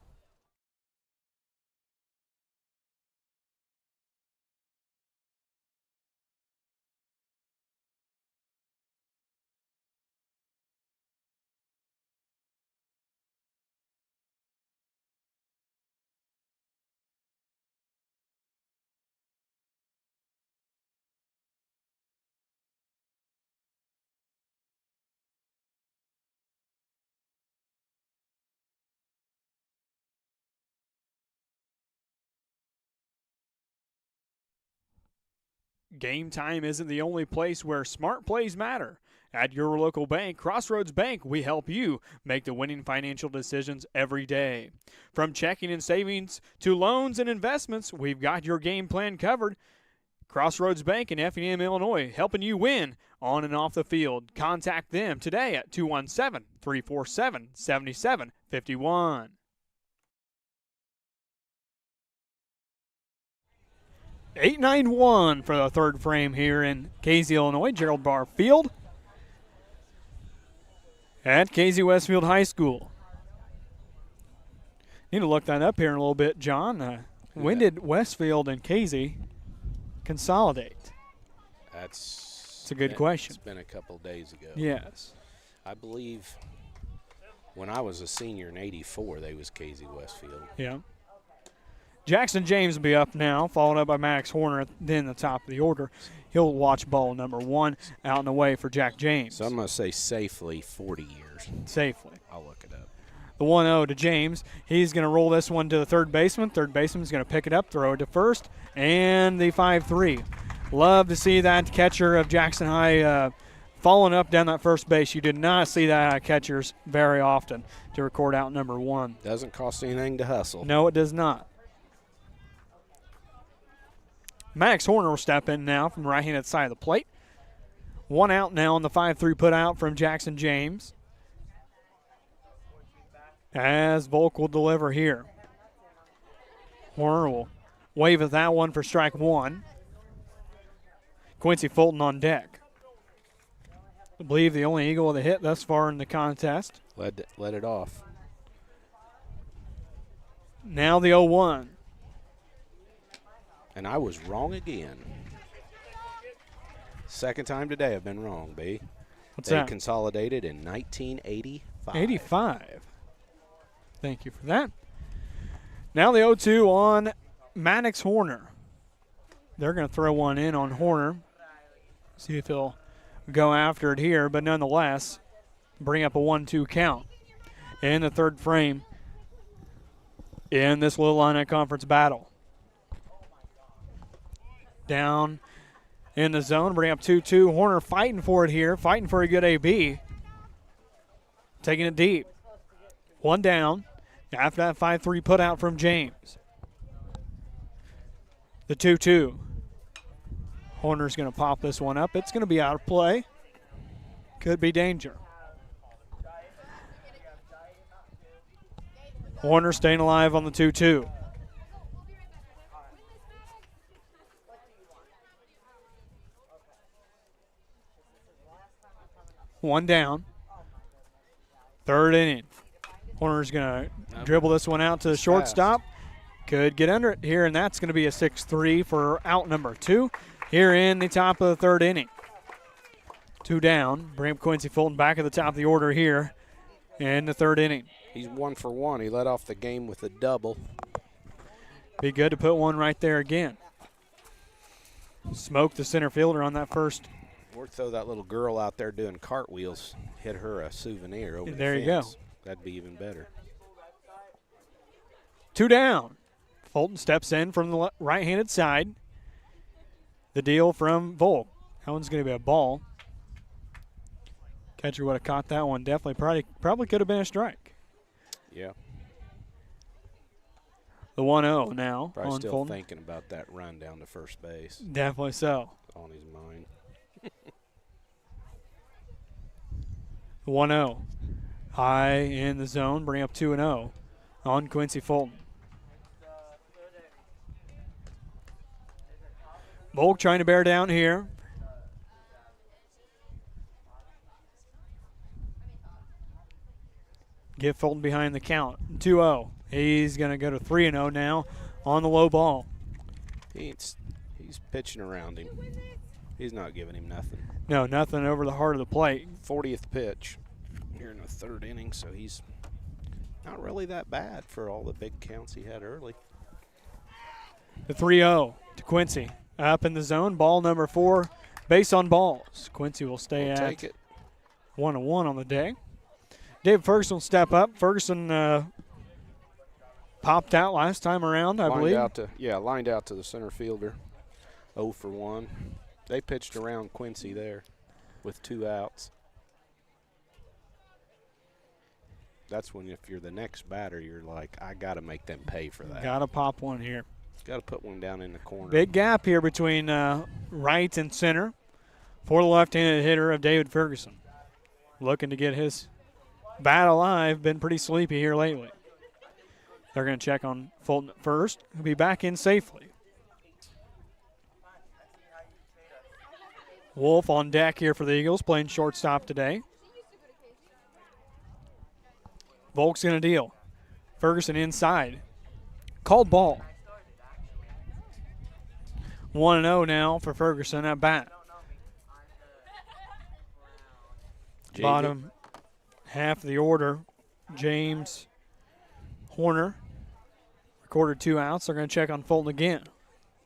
Game time isn't the only place where smart plays matter. At your local bank, Crossroads Bank, we help you make the winning financial decisions every day. From checking and savings to loans and investments, we've got your game plan covered. Crossroads Bank in Effingham, Illinois, helping you win on and off the field. Contact them today at 217-347-7751. 8-9-1 for the third frame here in Casey, Illinois. Gerald Barr Field at Casey Westfield High School. Need to look that up here in a little bit, John. When did Westfield and Casey consolidate? That's a good question. It's been a couple days ago. Yes. I believe when I was a senior in '84, they was Casey Westfield. Yeah. Jackson James will be up now, followed up by Max Horner at the top of the order. He'll watch ball number 1 out and away for Jack James. So I'm going to say safely 40 years. Safely. I'll look it up. The 1-0 to James. He's going to roll this one to the third baseman. Third baseman's going to pick it up, throw it to first, and the 5-3. Love to see that catcher of Jackson High following up down that first base. You did not see that out of catchers very often to record out number 1. Doesn't cost anything to hustle. No, it does not. Max Horner will step in now from the right-handed side of the plate. 1 out now on the 5-3 put out from Jackson James. As Volk will deliver here. Horner will wave at that one for strike 1. Quincy Fulton on deck. I believe the only Eagle with a hit thus far in the contest. Let it off. Now the 0-1. And I was wrong again. Second time today I've been wrong, B. What's they that? Consolidated in 1985. 85. Thank you for that. Now the 0-2 on Maddox Horner. They're going to throw one in on Horner. See if he'll go after it here, but nonetheless, bring up a 1-2 count in the third frame in this Little Illini Conference battle. Down in the zone, bring up 2-2. Horner fighting for it here, fighting for a good AB. Taking it deep. 1 down. After that 5-3 put out from James. The 2-2. Horner's going to pop this one up. It's going to be out of play. Could be danger. Horner staying alive on the 2-2. One down. Third inning. Horner's going to dribble this one out to the shortstop. Could get under it here, and that's going to be a 6-3 for out number 2 here in the top of the third inning. 2 down. Bring up Quincy Fulton back at the top of the order here in the third inning. He's 1 for 1. He led off the game with a double. Be good to put one right there again. Smoke the center fielder on that first. Or throw that little girl out there doing cartwheels, hit her a souvenir over the There you fence. go. That'd be even better. 2 down. Fulton steps in from the right-handed side. The deal from Volk. That one's going to be a ball. Catcher would have caught that one. Definitely, probably could have been a strike. Yeah. The 1-0 now Probably on still Fulton. thinking about that run down to first base Definitely so. on his mind. 1-0. High in the zone. Bring up 2-0 on Quincy Fulton. Volk trying to bear down here. Get Fulton behind the count. 2-0. He's going to go to 3-0 now on the low ball. He's pitching around him. He's not giving him nothing. No, nothing over the heart of the plate. 40th pitch here in the third inning, so he's not really that bad for all the big counts he had early. The 3-0 to Quincy. Up in the zone, ball number 4, base on balls. Quincy will stay We'll at take it. 1-1 on the day. David Ferguson will step up. Ferguson popped out last time around, I believe. Lined out to the center fielder. 0 for 1. They pitched around Quincy there with 2 outs. That's when, if you're the next batter, you're like, I got to make them pay for that. Got to pop one here. Got to put one down in the corner. Big gap here between right and center for the left-handed hitter of David Ferguson. Looking to get his bat alive. Been pretty sleepy here lately. They're going to check on Fulton at first. He'll be back in safely. Wolf on deck here for the Eagles, playing shortstop today. Volk's going to deal. Ferguson inside. Called ball. 1-0 now for Ferguson at bat. JV. Bottom half of the order, James Horner recorded 2 outs. They're going to check on Fulton again.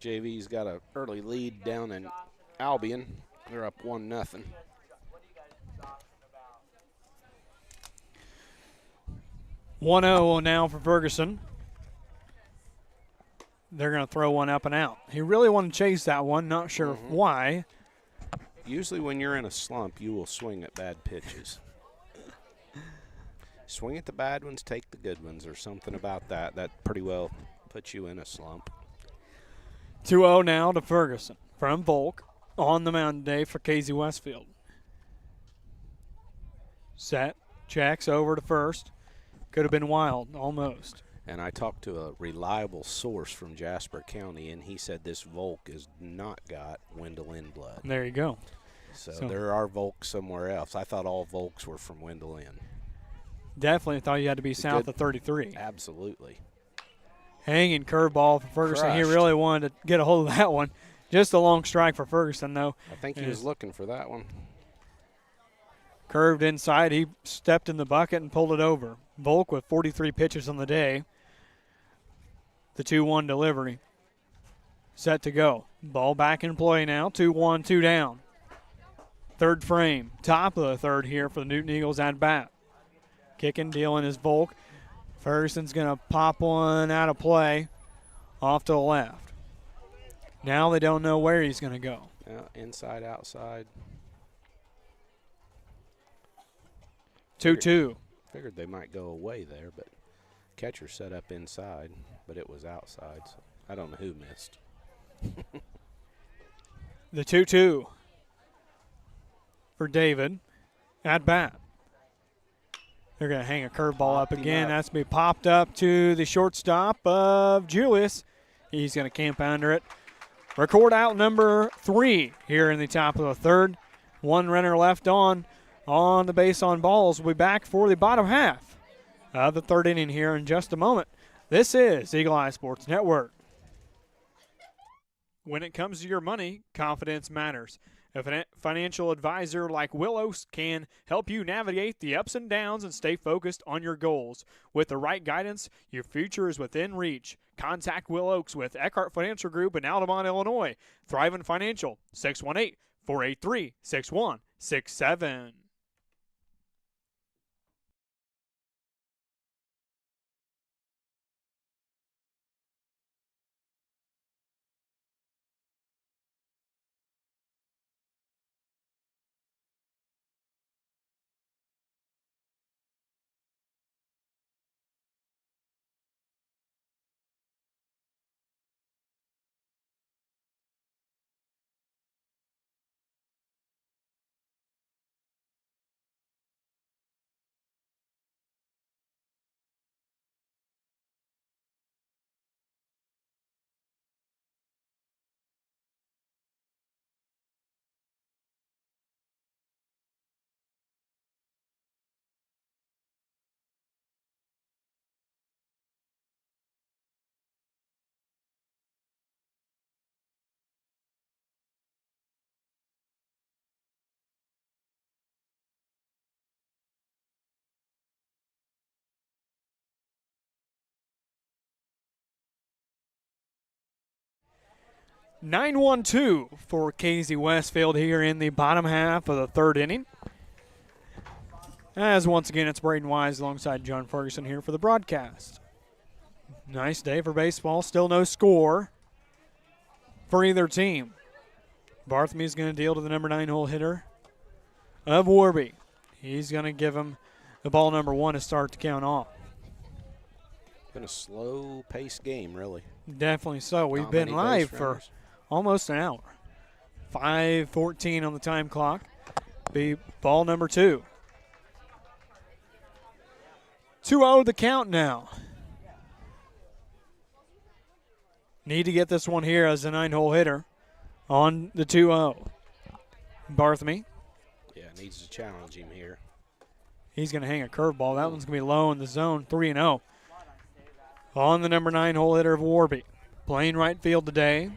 JV's got an early lead down in Albion. They're up 1-0. One 0 now for Ferguson. They're going to throw one up and out. He really wanted to chase that one. Not sure why. Usually when you're in a slump, you will swing at bad pitches. Swing at the bad ones, take the good ones, or something about that. That pretty well puts you in a slump. 2-0 now to Ferguson from Volk on the mound today for KZ Westfield. Set, checks over to first. Could have been wild, almost. And I talked to a reliable source from Jasper County, and he said this Volk has not got Wendell Inn blood. There you go. So there are Volks somewhere else. I thought all Volks were from Wendell Inn. Definitely thought you had to be south of 33. Absolutely. Hanging curveball for Ferguson. Crushed. He really wanted to get a hold of that one. Just a long strike for Ferguson, though. I think he was looking for that one. Curved inside. He stepped in the bucket and pulled it over. Volk with 43 pitches on the day. The 2-1 delivery. Set to go. Ball back in play now. 2-1, 2 down. Third frame. Top of the third here for the Newton Eagles at bat. Kicking, dealing is Volk. Ferguson's going to pop one out of play off to the left. Now they don't know where he's going to go. Yeah, inside, outside. 2-2. Figured they might go away there, but catcher set up inside, but it was outside. So I don't know who missed. The 2-2 for David at bat. They're going to hang a curveball up again. That's going to be popped up to the shortstop of Julius. He's going to camp under it. Record out number 3 here in the top of the third. One runner left on the base on balls. We'll be back for the bottom half of the third inning here in just a moment. This is Eagle Eye Sports Network. When it comes to your money, confidence matters. A financial advisor like Willows can help you navigate the ups and downs and stay focused on your goals. With the right guidance, your future is within reach. Contact Will Oaks with Eckhart Financial Group in Altamont, Illinois. Thrivent Financial, 618-483-6167. (9-1-2) for KZ Westfield here in the bottom half of the third inning. As once again, it's Braden Wise alongside John Ferguson here for the broadcast. Nice day for baseball. Still no score for either team. Barthelme's going to deal to the number 9 hole hitter of Warby. He's going to give him the ball number 1 to start the count off. Been a slow-paced game, really. Definitely so. We've been live for almost an hour. 5:14 on the time clock. Be ball number 2. 2-0 the count now. Need to get this one here as the 9-hole hitter on the 2-0. Barthamy. Yeah, needs to challenge him here. He's going to hang a curveball. That one's going to be low in the zone, 3-0. On the number 9 hole hitter of Warby. Playing right field today.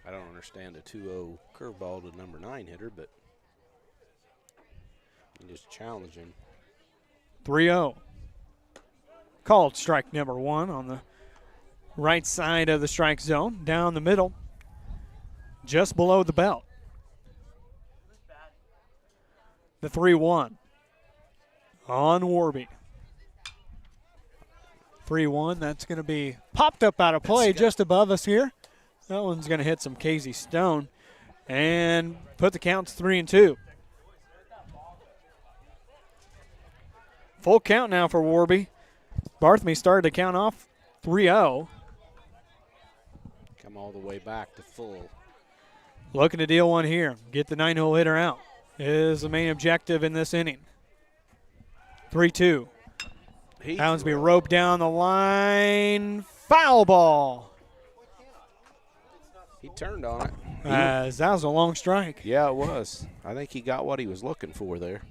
I don't understand a 2-0 curveball to number 9 hitter, but you just challenge him. 3-0. Called strike number 1 on the right side of the strike zone, down the middle, just below the belt. The 3-1 on Warby. 3-1, that's going to be popped up out of play just above us here. That one's going to hit some Casey Stone and put the count to 3-2. Full count now for Warby. Barthamy started to count off 3-0. Come all the way back to full. Looking to deal one here. Get the 9-hole hitter out is the main objective in this inning. 3-2. That one's going to be roped down the line. Foul ball. He turned on it. As that was a long strike. Yeah, it was. I think he got what he was looking for there.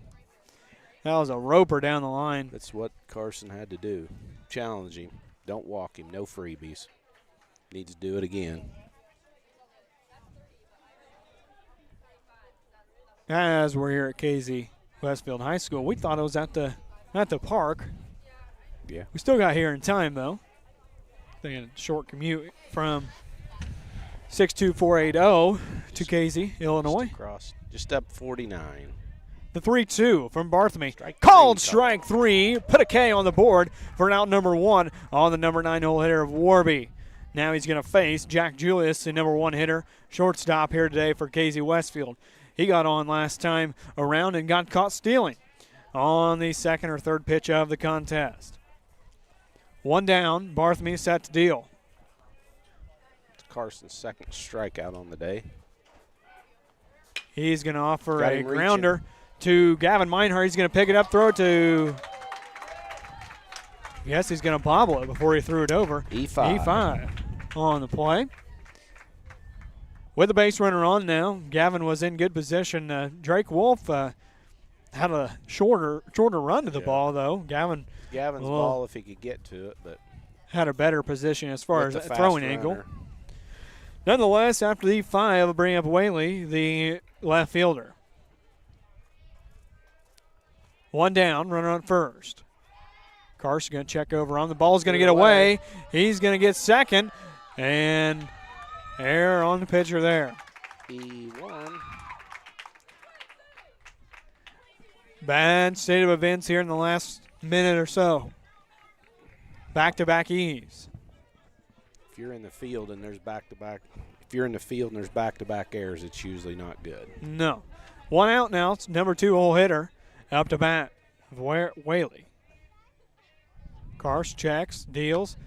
That was a roper down the line. That's what Carson had to do. Challenge him. Don't walk him. No freebies. Needs to do it again. As we're here at KZ Westfield High School, we thought it was at the park. Yeah. We still got here in time, though. Thinking a short commute from 62480 to KZ, Illinois. Just up 49. The 3-2 from Barthamy. Called strike 3. Put a K on the board for an out number 1 on the number 9 hole hitter of Warby. Now he's going to face Jack Julius, the number 1 hitter, shortstop here today for KZ Westfield. He got on last time around and got caught stealing on the second or third pitch of the contest. 1 down, Barthamy set to deal. It's Carson's second strikeout on the day. He's going to offer a grounder to Gavin Meinhardt. He's going to pick it up, throw it to, yes, he's going to bobble it before he threw it over. E5 on the play. With the base runner on now, Gavin was in good position. Drake Wolf had a shorter run to the ball, though. Gavin's ball if he could get to it, but had a better position as far as throwing angle. Nonetheless, after the E5, we'll bring up Whaley, the left fielder. 1 down, runner on first. Carson going to check over on. The ball's going to get away. He's going to get second, and error on the pitcher there. E1. Bad state of events here in the last minute or so. Back-to-back E's. If you're in the field and there's back-to-back, back-to-back errors, it's usually not good. No. 1 out now. It's number 2 hole hitter up to bat. Whaley. Karsh checks, deals.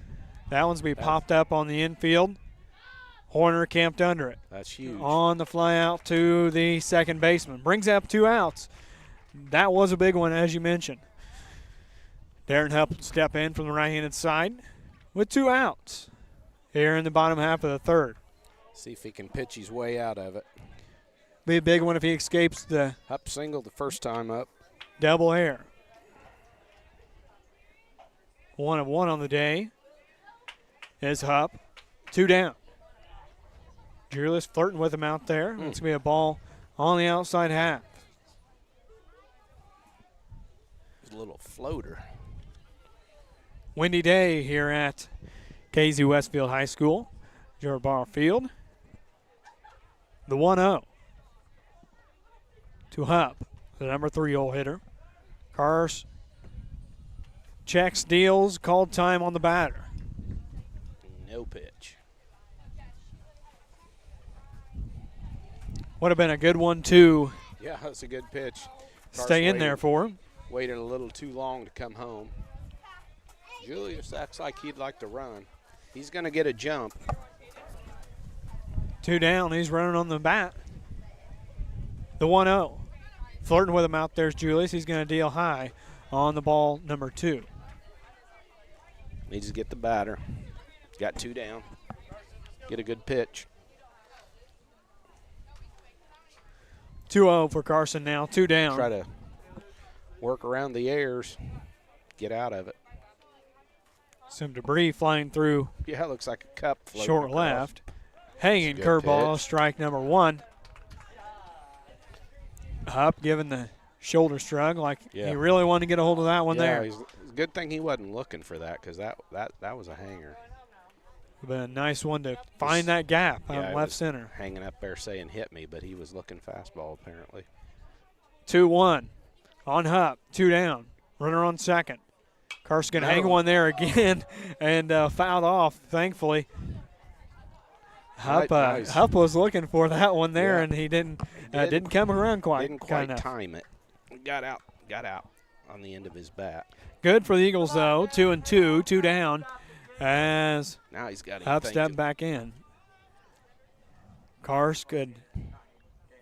That one's going to be popped up on the infield. Horner camped under it. That's huge. On the fly out to the second baseman. Brings up 2 outs. That was a big one, as you mentioned. Darren Hupp will step in from the right-handed side with 2 outs here in the bottom half of the third. See if he can pitch his way out of it. Be a big one if he escapes the Hupp singled the first time up. Double hair. 1 of 1 on the day is Hupp. 2 down. Julius flirting with him out there. It's going to be a ball on the outside half. It's a little floater. Windy day here at KZ Westfield High School, Gerald Barr Field. The 1-0 to Hupp, the number 3 hole hitter. Karsh checks, deals, called time on the batter. No pitch. Would have been a good one to Yeah, that's a good pitch. stay in there for him. Waited a little too long to come home. Julius acts like he'd like to run. He's going to get a jump. 2 down. He's running on the bat. The 1-0. Flirting with him out there's Julius. He's going to deal high on the ball, number 2. Needs to get the batter. Got 2 down. Get a good pitch. 2-0 for Carson now, 2 down. Try to work around the airs, get out of it. Some debris flying through Yeah, it looks like a cup floating short across. left. Hanging That's a good curveball, pitch. strike number 1. Hupp giving the shoulder shrug like Yeah. he really wanted to get a hold of that one there. It's a good thing he wasn't looking for that because that was a hanger. But a nice one to find that gap Yeah, on it left was center. hanging up there saying hit me, but he was looking fastball apparently. 2-1 on Hupp, 2 down. Runner on second. Carson going to hang one there again and fouled off, thankfully. Hupp was looking for that one there, and he didn't come around Didn't quite time it. Got out on the end of his bat. Good for the Eagles, though. 2-2, 2 down, as Now he's got Hupp stepped back in. Carson could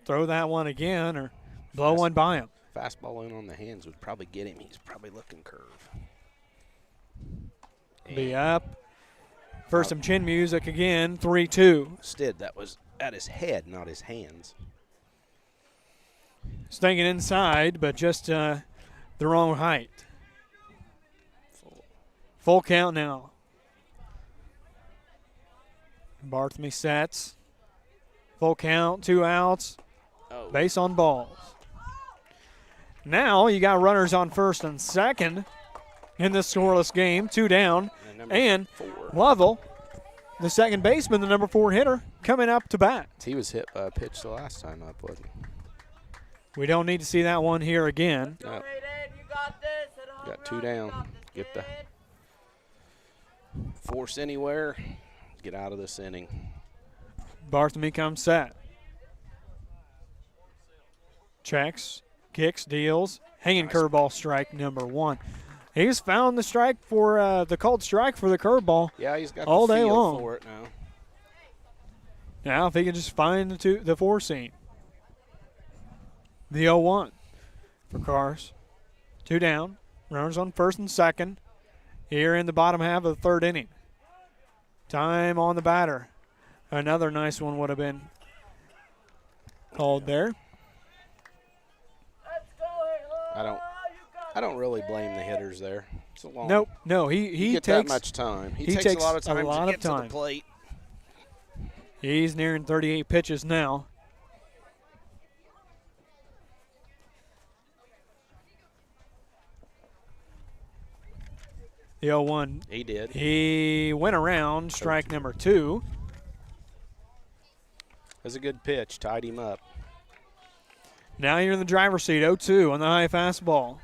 throw that one again or blow one by him. Fastball in on the hands would probably get him. He's probably looking curve. Be up. For some chin music again, 3-2. Instead, that was at his head, not his hands. Stinging inside, but just the wrong height. Full count now. Barthme sets. Full count, 2 outs. Base on balls. Now you got runners on first and second in this scoreless game, 2 down. And Lovell, the second baseman, the number 4 hitter, coming up to bat. He was hit by a pitch the last time up, wasn't he? We don't need to see that one here again. No. Got 2 down. Get the force anywhere. Get out of this inning. Barthme comes set. Checks, kicks, deals. Hanging curveball, strike number 1. He's found the strike for the called strike for the curveball. Yeah, he's got all the day feel long for it now. Now, if he can just find the 4 seam. The 0-1 for Cars. 2 down. Runners on first and second. Here in the bottom half of the 3rd inning. Time on the batter. Another nice one would have been called there. I don't really blame the hitters there. It's a long. Nope. No, he takes that much time. He takes a lot of time to get to the plate. He's nearing 38 pitches now. The 0-1. He did. He went around, strike number 2. That's a good pitch. Tied him up. Now you're in the driver's seat, 0-2 on the high fastball.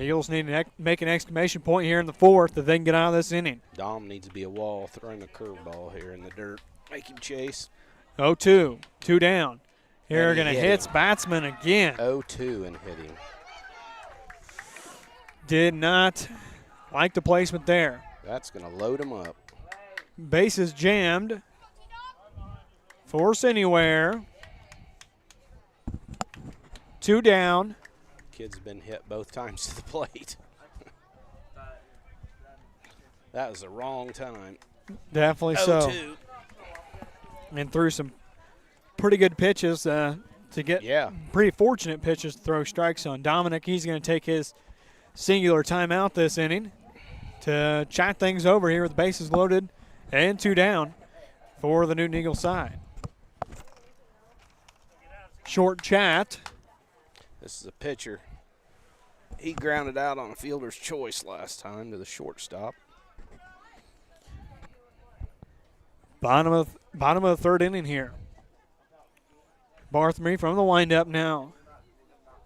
Eagles need to make an exclamation point here in the 4th if they can get out of this inning. Dom needs to be a wall, throwing a curveball here in the dirt. Make him chase. 0-2, 2 down. Here going to hit hit batsman again. 0-2 and hit him. Did not like the placement there. That's going to load him up. Bases jammed. Force anywhere. 2 down. Kid's been hit both times to the plate. That was the wrong time. Definitely so. 0-2. And threw some pretty good pitches to get pretty fortunate pitches to throw strikes on. Dominic, he's going to take his singular timeout this inning to chat things over here with the bases loaded and 2 down for the Newton Eagles side. Short chat. This is a pitcher. He grounded out on a fielder's choice last time to the shortstop. Bottom of the 3rd inning here. Barthme from the windup now.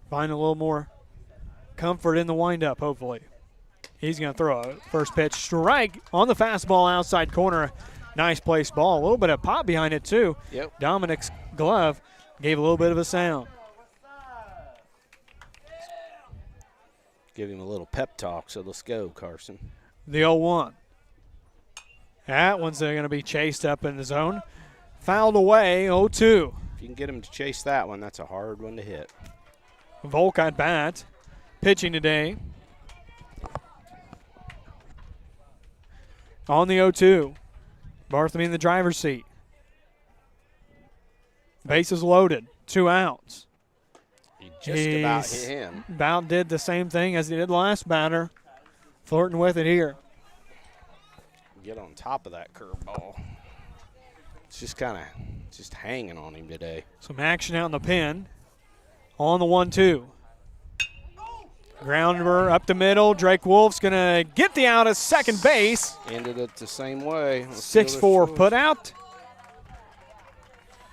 Find a little more comfort in the windup, hopefully. He's going to throw a first pitch strike on the fastball outside corner. Nice placed ball. A little bit of pop behind it, too. Yep. Dominic's glove gave a little bit of a sound. Give him a little pep talk, so let's go, Carson. The 0-1. That one's going to be chased up in the zone. Fouled away, 0-2. If you can get him to chase that one, that's a hard one to hit. Volk at bat. Pitching today. On the 0-2. Barthme in the driver's seat. Bases loaded, 2 outs. He just about hit him. About did the same thing as he did last batter. Flirting with it here. Get on top of that curveball. It's just kind of just hanging on him today. Some action out in the pen. On the 1-2. Grounder up the middle. Drake Wolf's going to get the out at second base. Ended it the same way. 6-4 put out.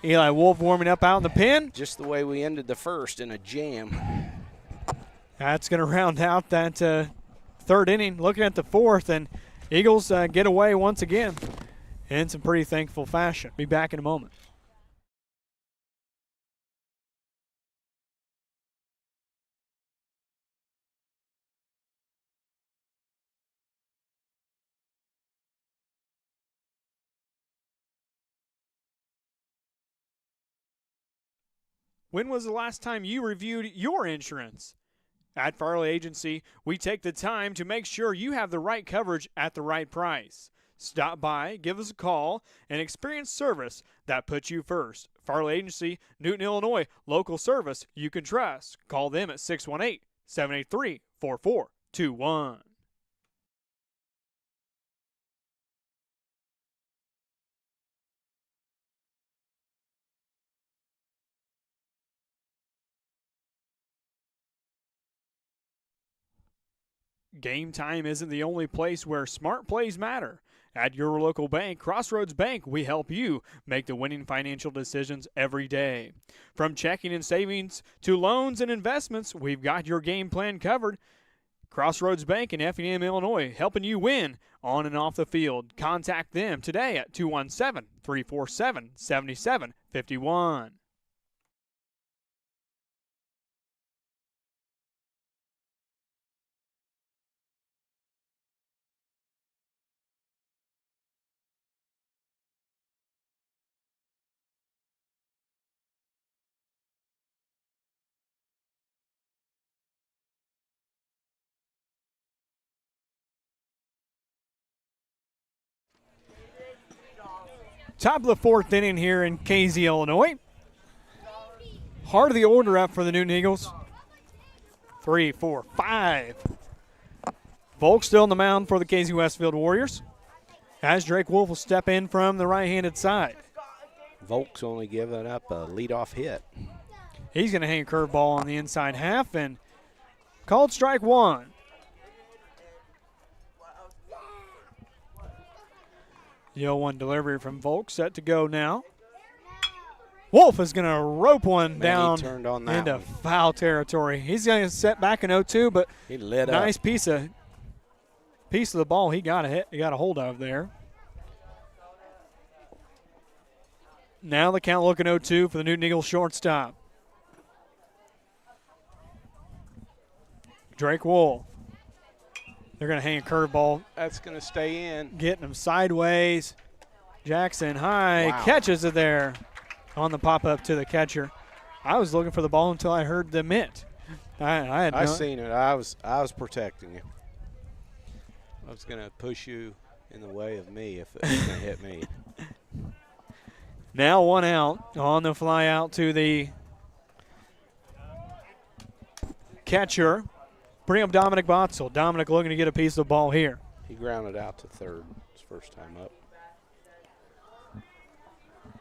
Eli Wolf warming up out in the pen. Just the way we ended the first in a jam. That's going to round out that third inning. Looking at the fourth, and Eagles get away once again in some pretty thankful fashion. Be back in a moment. When was the last time you reviewed your insurance? At Farley Agency, we take the time to make sure you have the right coverage at the right price. Stop by, give us a call, and experience service that puts you first. Farley Agency, Newton, Illinois, local service you can trust. Call them at 618-783-4421. Game time isn't the only place where smart plays matter. At your local bank, Crossroads Bank, we help you make the winning financial decisions every day. From checking and savings to loans and investments, we've got your game plan covered. Crossroads Bank in Effingham, Illinois, helping you win on and off the field. Contact them today at 217-347-7751. Top of the fourth inning here in Casey, Illinois. Heart of the order up for the Newton Eagles. 3, 4, 5. Volk still on the mound for the Casey Westfield Warriors. As Drake Wolf will step in from the right-handed side. Volk's only giving up a leadoff hit. He's going to hang a curveball on the inside half and called strike one. The 0-1 delivery from Volk set to go now. Wolf is going to rope one down into foul territory. He's going to set back in 0-2, but he lit nice up. piece of the ball he got a hold of there. Now the count looking 0-2 for the Newton Eagles shortstop. Drake Wolf. They're going to hang a curveball. That's going to stay in. Getting him sideways. Jackson high. Wow. Catches it there on the pop-up to the catcher. I was looking for the ball until I heard the mitt. I seen it. I was protecting you. I was going to push you in the way of me if it was going to hit me. Now 1 out on the fly out to the catcher. Bring up Dominic Botzel. Dominic looking to get a piece of the ball here. He grounded out to third his first time up.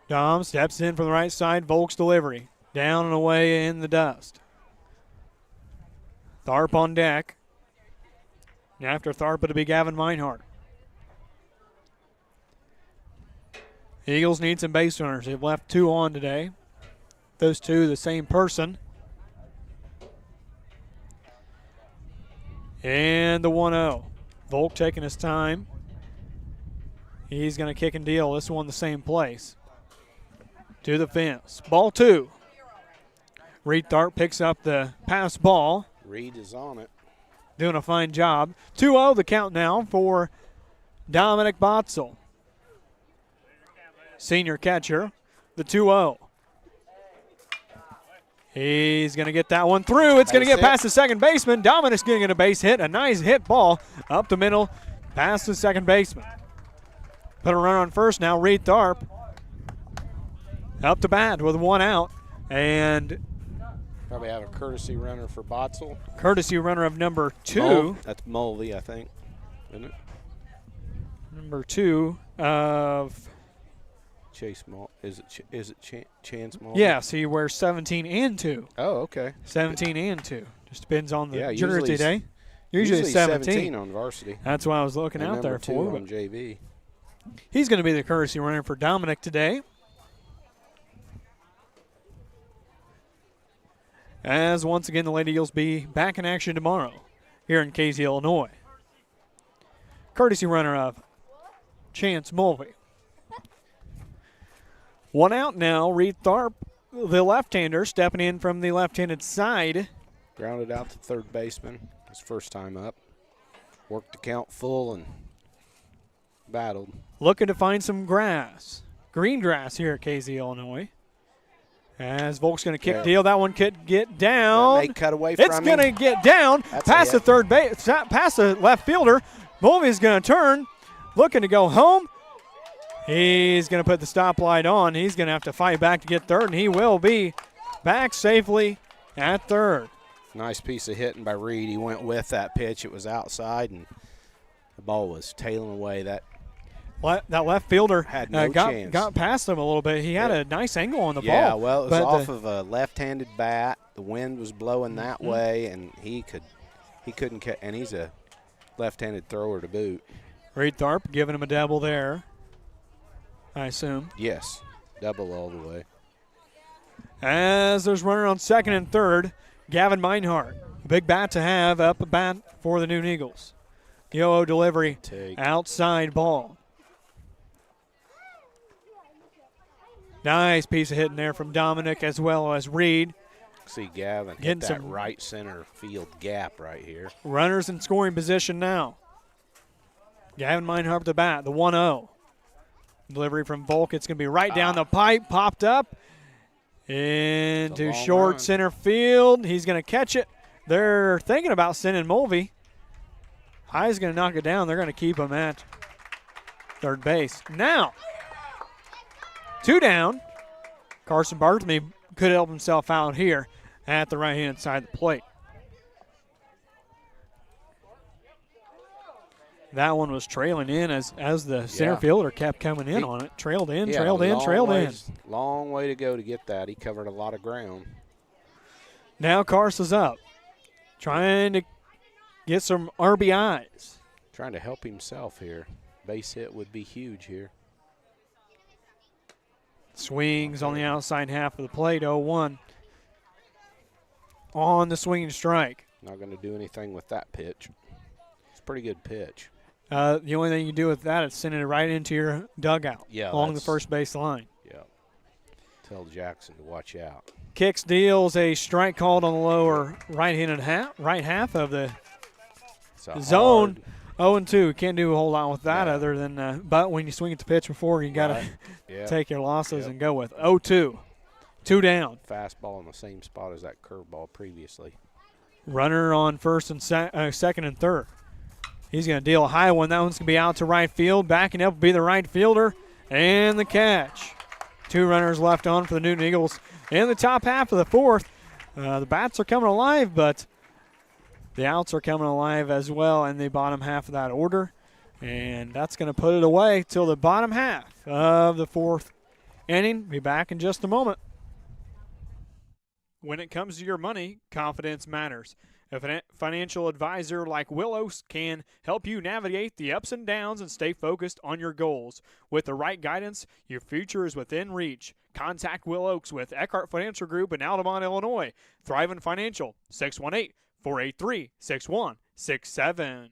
Dom steps in from the right side. Volk's delivery. Down and away in the dust. Tharp on deck. And after Tharp, it'll be Gavin Meinhardt. Eagles need some base runners. They've left 2 on today. Those 2, the same person. And the 1-0. Volk taking his time. He's going to kick and deal. This one the same place. To the fence. Ball 2. Reed Tharp picks up the pass ball. Reed is on it. Doing a fine job. 2-0 the count now for Dominic Botzel. Senior catcher. The 2-0. He's going to get that one through. It's going to get past the second baseman. Dominic's going to get a base hit. A nice hit ball up the middle past the second baseman. Put a runner on first now. Reed Tharp up to bat with 1 out. And Probably have a courtesy runner for Botzel. courtesy runner of number 2. That's Mulvey, I think, isn't it? Number 2 of Chase Mulvey. Is it Chance Mulvey? yes, he wears 17 and 2. Oh, okay. 17 and 2. Just depends on the Yeah, jersey day. Usually it's 17 on varsity. That's what I was looking And out there number 2 for. on JV. He's going to be the courtesy runner for Dominic today. As once again, the Lady Eagles be back in action tomorrow here in Casey, Illinois. Courtesy runner of Chance Mulvey. 1 out now. Reed Tharp, the left-hander, stepping in from the left-handed side. Grounded out to third baseman. His first time up. Worked the count full and battled. Looking to find some grass. Green grass here at Casey, Illinois. As Volk's going to kick deal. That one could get down. That may cut away from It's going to get down. Past the third base, past the left fielder. Mulvey's going to turn. Looking to go home. He's going to put the stoplight on. He's going to have to fight back to get third, and he will be back safely at third. Nice piece of hitting by Reed. He went with that pitch. It was outside, and the ball was tailing away. That left fielder had no chance. Got past him a little bit. He had a nice angle on the ball. Yeah, well, it was off of a left-handed bat. The wind was blowing that way, and he couldn't catch. And he's a left-handed thrower to boot. Reed Tharp giving him a double there, I assume. Yes, double all the way. As there's runner on second and third, Gavin Meinhardt. Big bat to have, up a bat for the Newton Eagles. Yo-O delivery, outside ball. Nice piece of hitting there from Dominic as well as Reed. See Gavin hit that right center field gap right here. Runners in scoring position now. Gavin Meinhardt with the bat, the 1-0. Delivery from Volk. It's going to be right down the pipe, popped up into short center field. He's going to catch it. They're thinking about sending Mulvey. High's going to knock it down. They're going to keep him at third base. Now, 2 down. Carson Bartley could help himself out here at the right-hand side of the plate. That one was trailing in as the center fielder kept coming in on it. Trailed in. Long way to go to get that. He covered a lot of ground. Now Carson's up, trying to get some RBIs. Trying to help himself here. Base hit would be huge here. Swings on the outside half of the plate, 0-1. On the swinging strike. Not going to do anything with that pitch. It's a pretty good pitch. The only thing you can do with that is send it right into your dugout along the first base line. Yeah. Tell Jackson to watch out. Kicks deals a strike called on the lower right half of the zone. 0-2. Can't do a whole lot with that other than but when you swing at the pitch before, you got to take your losses and go with 0-2. 2 down. Fastball in the same spot as that curveball previously. Runner on first and second and third. He's going to deal a high one. That one's going to be out to right field. Backing up will be the right fielder. And the catch. 2 runners left on for the Newton Eagles in the top half of the fourth. The bats are coming alive, but the outs are coming alive as well in the bottom half of that order. And that's going to put it away till the bottom half of the fourth inning. Be back in just a moment. When it comes to your money, confidence matters. A financial advisor like Willows can help you navigate the ups and downs and stay focused on your goals. With the right guidance, your future is within reach. Contact Will Oaks with Eckhart Financial Group in Altamont, Illinois. Thrivent Financial, 618-483-6167.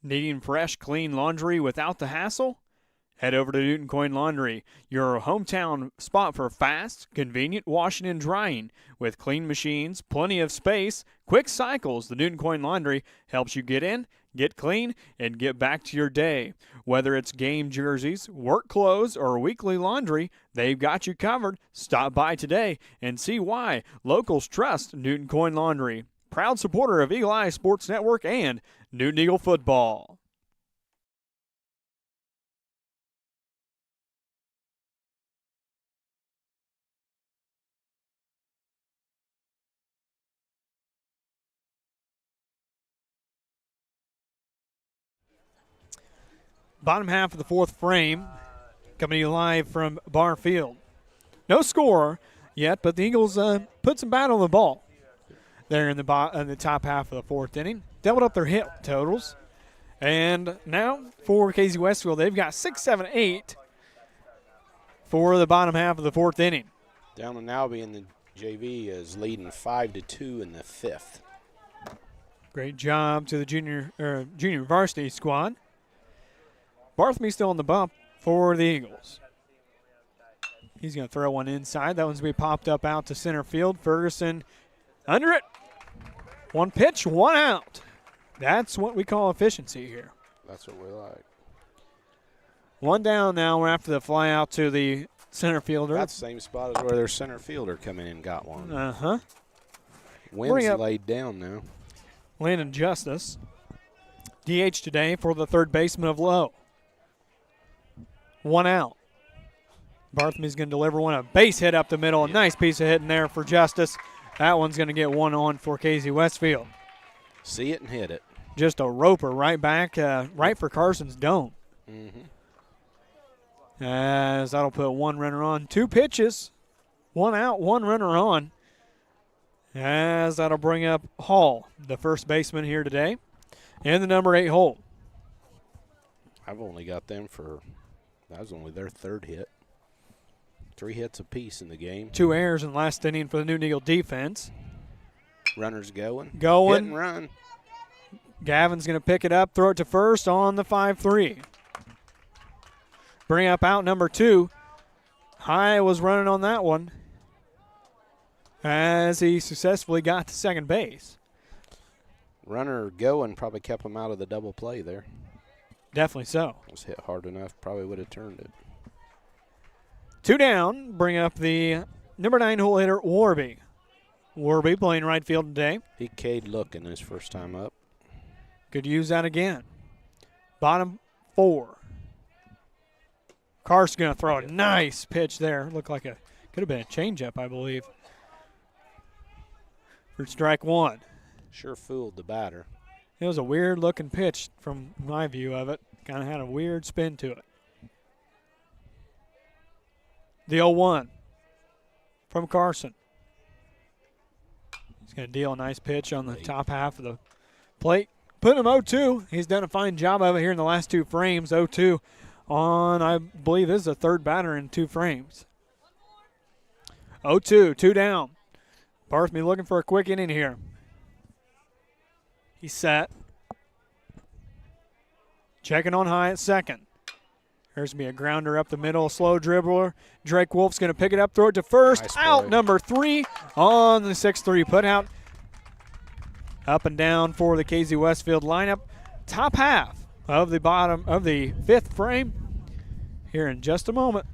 Needing fresh, clean laundry without the hassle? Head over to Newton Coin Laundry, your hometown spot for fast, convenient washing and drying. With clean machines, plenty of space, quick cycles, the Newton Coin Laundry helps you get in, get clean, and get back to your day. Whether it's game jerseys, work clothes, or weekly laundry, they've got you covered. Stop by today and see why locals trust Newton Coin Laundry. Proud supporter of Eagle Eye Sports Network and Newton Eagle football. Bottom half of the fourth frame, coming to you live from Barfield. No score yet, but the Eagles put some battle on the ball there in the top half of the fourth inning. Doubled up their hit totals. And now for KZ Westfield, they've got 6, 7, 8 for the bottom half of the fourth inning. Down and Albee in the JV is leading 5-2 in the fifth. Great job to the junior varsity squad. Barthme still on the bump for the Eagles. He's going to throw one inside. That one's going to be popped up out to center field. Ferguson under it. One pitch, one out. That's what we call efficiency here. That's what we like. One down now. We're after the fly out to the center fielder. That's the same spot as where their center fielder come in and got one. Uh-huh. Wind's laid down now. Landon Justice. DH today for the third baseman of Lowe. One out. Barthme's going to deliver one, a base hit up the middle. A nice piece of hitting there for Justice. That one's going to get one on for KZ Westfield. See it and hit it. Just a roper right back, right for Carson's dome. As that'll put one runner on. Two pitches, one out, one runner on. As that'll bring up Hall, the first baseman here today, in the number 8 hole. I've only got them for, that was only their third hit. 3 hits apiece in the game. 2 errors in the last inning for the Newton Eagle defense. Runners going. Going. Hit and run. Gavin's going to pick it up, throw it to first on the 5-3. Bring up out number 2. High was running on that one as he successfully got to second base. Runner going probably kept him out of the double play there. Definitely so. It was hit hard enough, probably would have turned it. 2 down, bring up the number 9 hole hitter, Warby. Warby playing right field today. He K'd looking his first time up. Could use that again. Bottom 4. Carson going to throw a nice pitch there. Looked like could have been a changeup, I believe. For strike 1. Sure fooled the batter. It was a weird looking pitch from my view of it. Kind of had a weird spin to it. The 0-1 from Carson. He's going to deal a nice pitch on the top half of the plate. Put him 0-2. He's done a fine job of it here in the last 2 frames. 0-2 on, I believe, this is the third batter in 2 frames. 0-2, 2 down. Barthme looking for a quick inning here. He's set. Checking on high at second. There's going to be a grounder up the middle, slow dribbler. Drake Wolf's going to pick it up, throw it to first. Nice out play. number 3 on the 6-3 put out. Up and down for the KZ Westfield lineup. Top half of the bottom of the 5th frame. Here in just a moment.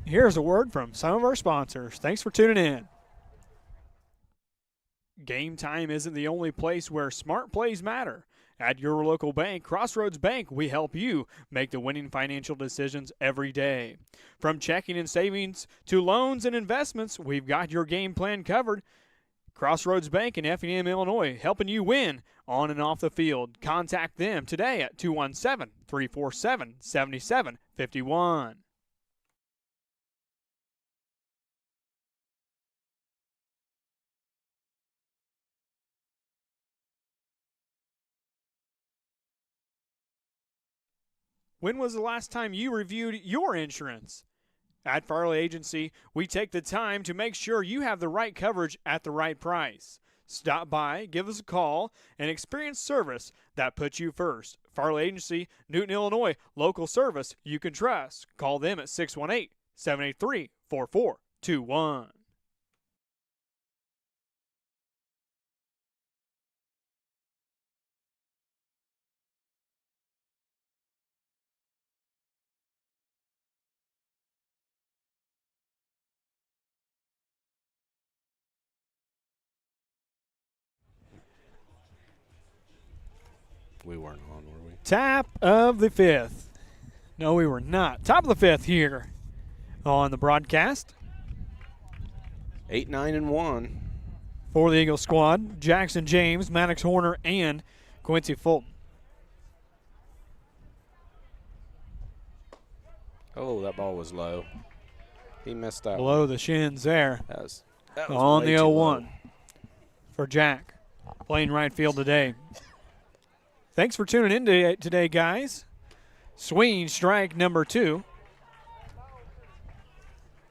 Here's a word from some of our sponsors. Thanks for tuning in. Game time isn't the only place where smart plays matter. At your local bank, Crossroads Bank, we help you make the winning financial decisions every day. From checking and savings to loans and investments, we've got your game plan covered. Crossroads Bank in Effingham, Illinois, helping you win on and off the field. Contact them today at 217-347-7751. When was the last time you reviewed your insurance? At Farley Agency, we take the time to make sure you have the right coverage at the right price. Stop by, give us a call, and experience service that puts you first. Farley Agency, Newton, Illinois, local service you can trust. Call them at 618-783-4421. We weren't on, were we? Top of the fifth. No, we were not. Top of the fifth here on the broadcast. 8-9-1. For the Eagles squad, Jackson James, Maddox Horner, and Quincy Fulton. Oh, that ball was low. He missed that Below one. the shins there. That was On way the too 0-1 low. for Jack, playing right field today. Thanks for tuning in today, guys. Swinging strike number 2.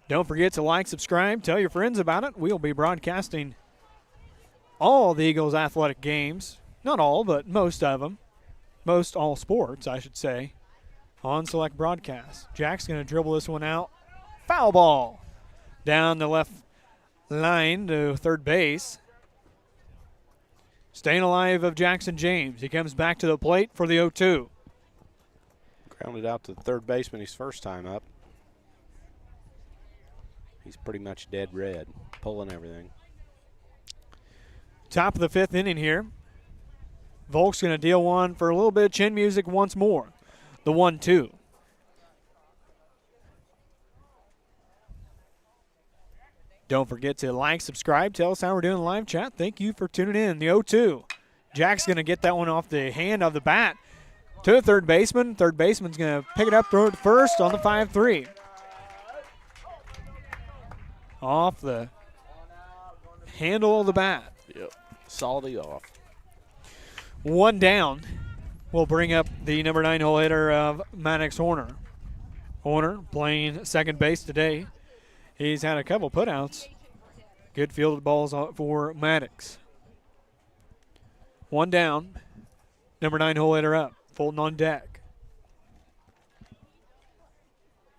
Don't forget to like, subscribe, tell your friends about it. We'll be broadcasting all the Eagles athletic games. Not all, but most of them. Most all sports, I should say, on select broadcasts. Jack's going to dribble this one out. Foul ball down the left line to third base. Staying alive of Jackson James. He comes back to the plate for the 0-2. Grounded out to the third baseman his first time up. He's pretty much dead red, pulling everything. Top of the fifth inning here. Volk's going to deal one for a little bit of chin music once more. The 1-2. Don't forget to like, subscribe, tell us how we're doing in live chat. Thank you for tuning in. The 0-2. Jack's going to get that one off the hand of the bat to the third baseman. Third baseman's going to pick it up, throw it to first on the 5-3. Off the handle of the bat. Yep. Salty off. One down will bring up the number 9 hole hitter of Maddox Horner. Horner playing second base today. He's had a couple putouts. Good fielded balls for Maddox. One down. Number 9 hole hitter up. Fulton on deck.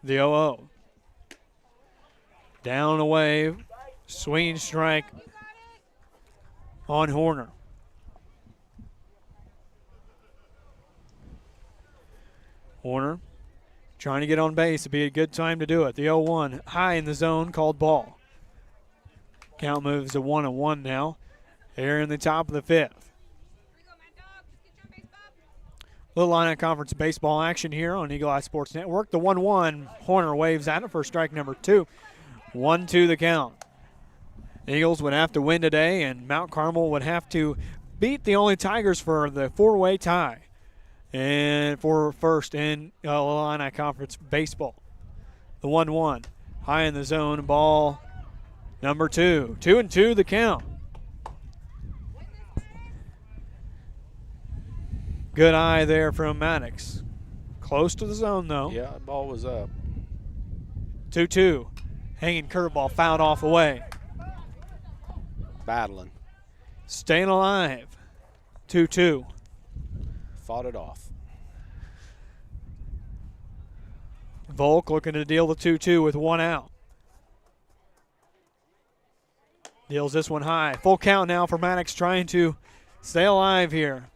The 0-0. Down away. Swinging strike on Horner. Horner trying to get on base. It'd be a good time to do it. The 0-1 high in the zone, called ball. Count moves to 1-1 now. Here in the top of the fifth. Little Illini Conference baseball action here on Eagle Eye Sports Network. The 1-1, Horner waves at it for strike number 2. 1-2 the count. Eagles would have to win today, and Mount Carmel would have to beat the only Tigers for the 4-way tie. And for first in Illini Conference baseball. The 1-1, high in the zone, ball number 2. 2-2 the count. Good eye there from Maddox. Close to the zone, though. Yeah, the ball was up. 2-2. Hanging curveball, fouled off away. Battling. Staying alive. 2-2. Fought it off. Volk looking to deal the 2-2 with one out. Deals this one high. Full count now for Maddox, trying to stay alive here.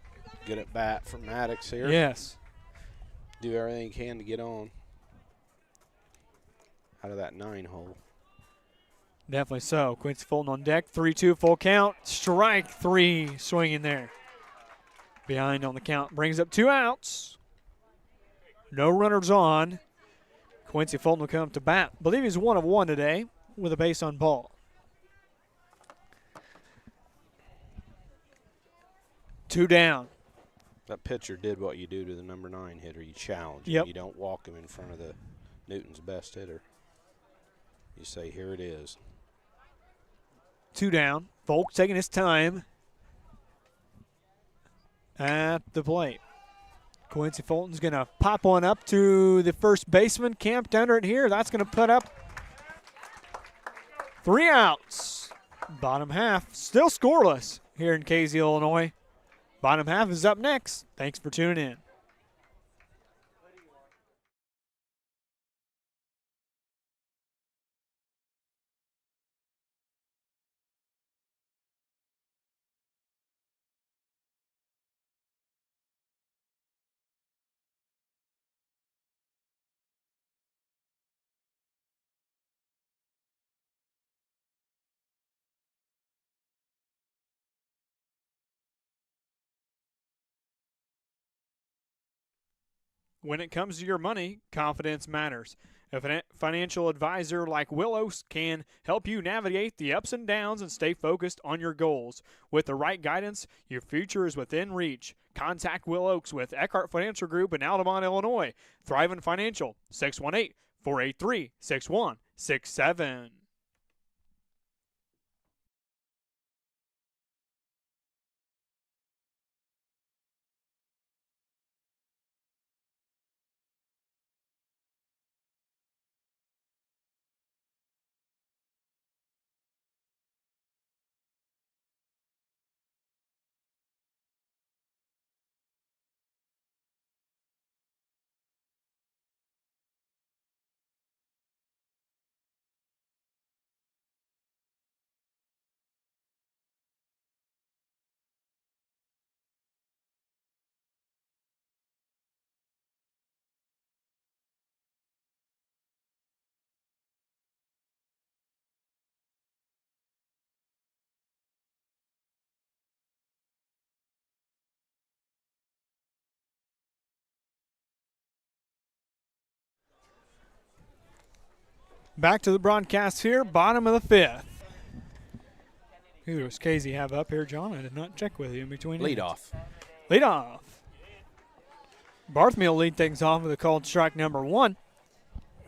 Good at bat from Maddox here. Yes. Do everything he can to get on out of that 9 hole. Definitely so. Quincy Fulton on deck. 3-2 full count. Strike 3 swinging there. Behind on the count. Brings up 2 outs. No runners on. Quincy Fulton will come to bat. I believe he's 1 of 1 today with a base on ball. 2 down. That pitcher did what you do to the number 9 hitter. You challenge him. Yep. You don't walk him in front of the Newton's best hitter. You say, here it is. 2 down. Volk taking his time at the plate. Quincy Fulton's going to pop one up to the first baseman, camped under it here. That's going to put up 3 outs. Bottom half still scoreless here in Casey, Illinois. Bottom half is up next. Thanks for tuning in. When it comes to your money, confidence matters. A financial advisor like Willows can help you navigate the ups and downs and stay focused on your goals. With the right guidance, your future is within reach. Contact Will Oaks with Eckhart Financial Group in Altamont, Illinois. Thrivent Financial, 618-483-6167. Back to the broadcast here, bottom of the fifth. Who does Casey have up here, John? I did not check with you in between. Lead off. Lead off. Barthme will lead things off with a called strike number 1.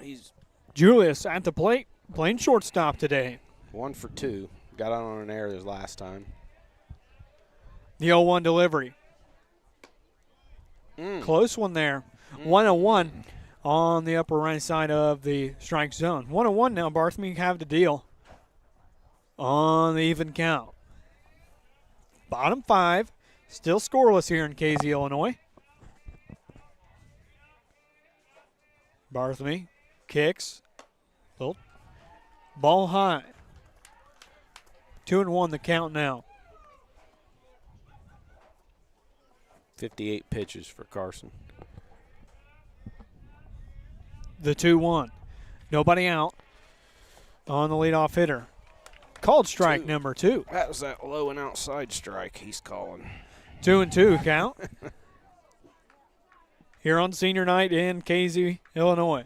He's Julius at the plate, playing shortstop today. 1 for 2. Got out on an error this last time. The 0-1 delivery. Close one there. 1-1 on the upper right side of the strike zone. 1-1 now. Barthme have the deal on the even count. Bottom 5, still scoreless here in Casey, Illinois. Barthme kicks. Little ball high. 2-1 the count now. 58 pitches for Carson. The 2-1. Nobody out on the leadoff hitter. Called strike number 2. That was that low and outside strike he's calling. 2-2 count. Here on senior night in Casey, Illinois.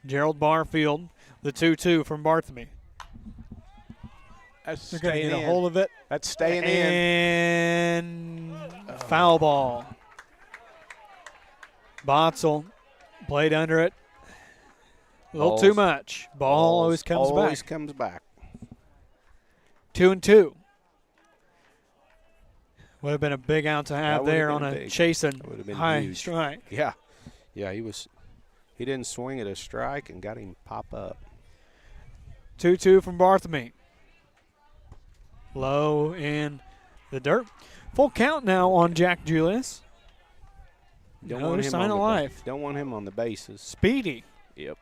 Gerald Barfield, the 2-2 from Barthme. That's They're going to staying get in. a hold of it. That's staying in. And foul ball. Botzel played under it. A little too much. Ball always comes back. Always comes back. 2-2. Would have been a big out to have That there would've on been a big. chasing That would've been high huge. strike. Yeah. Yeah, he didn't swing at a strike and got him pop up. 2-2 from Barthme. Low in the dirt. Full count now on Jack Julius. Another sign of life. Don't want him on the bases. Speedy. Yep.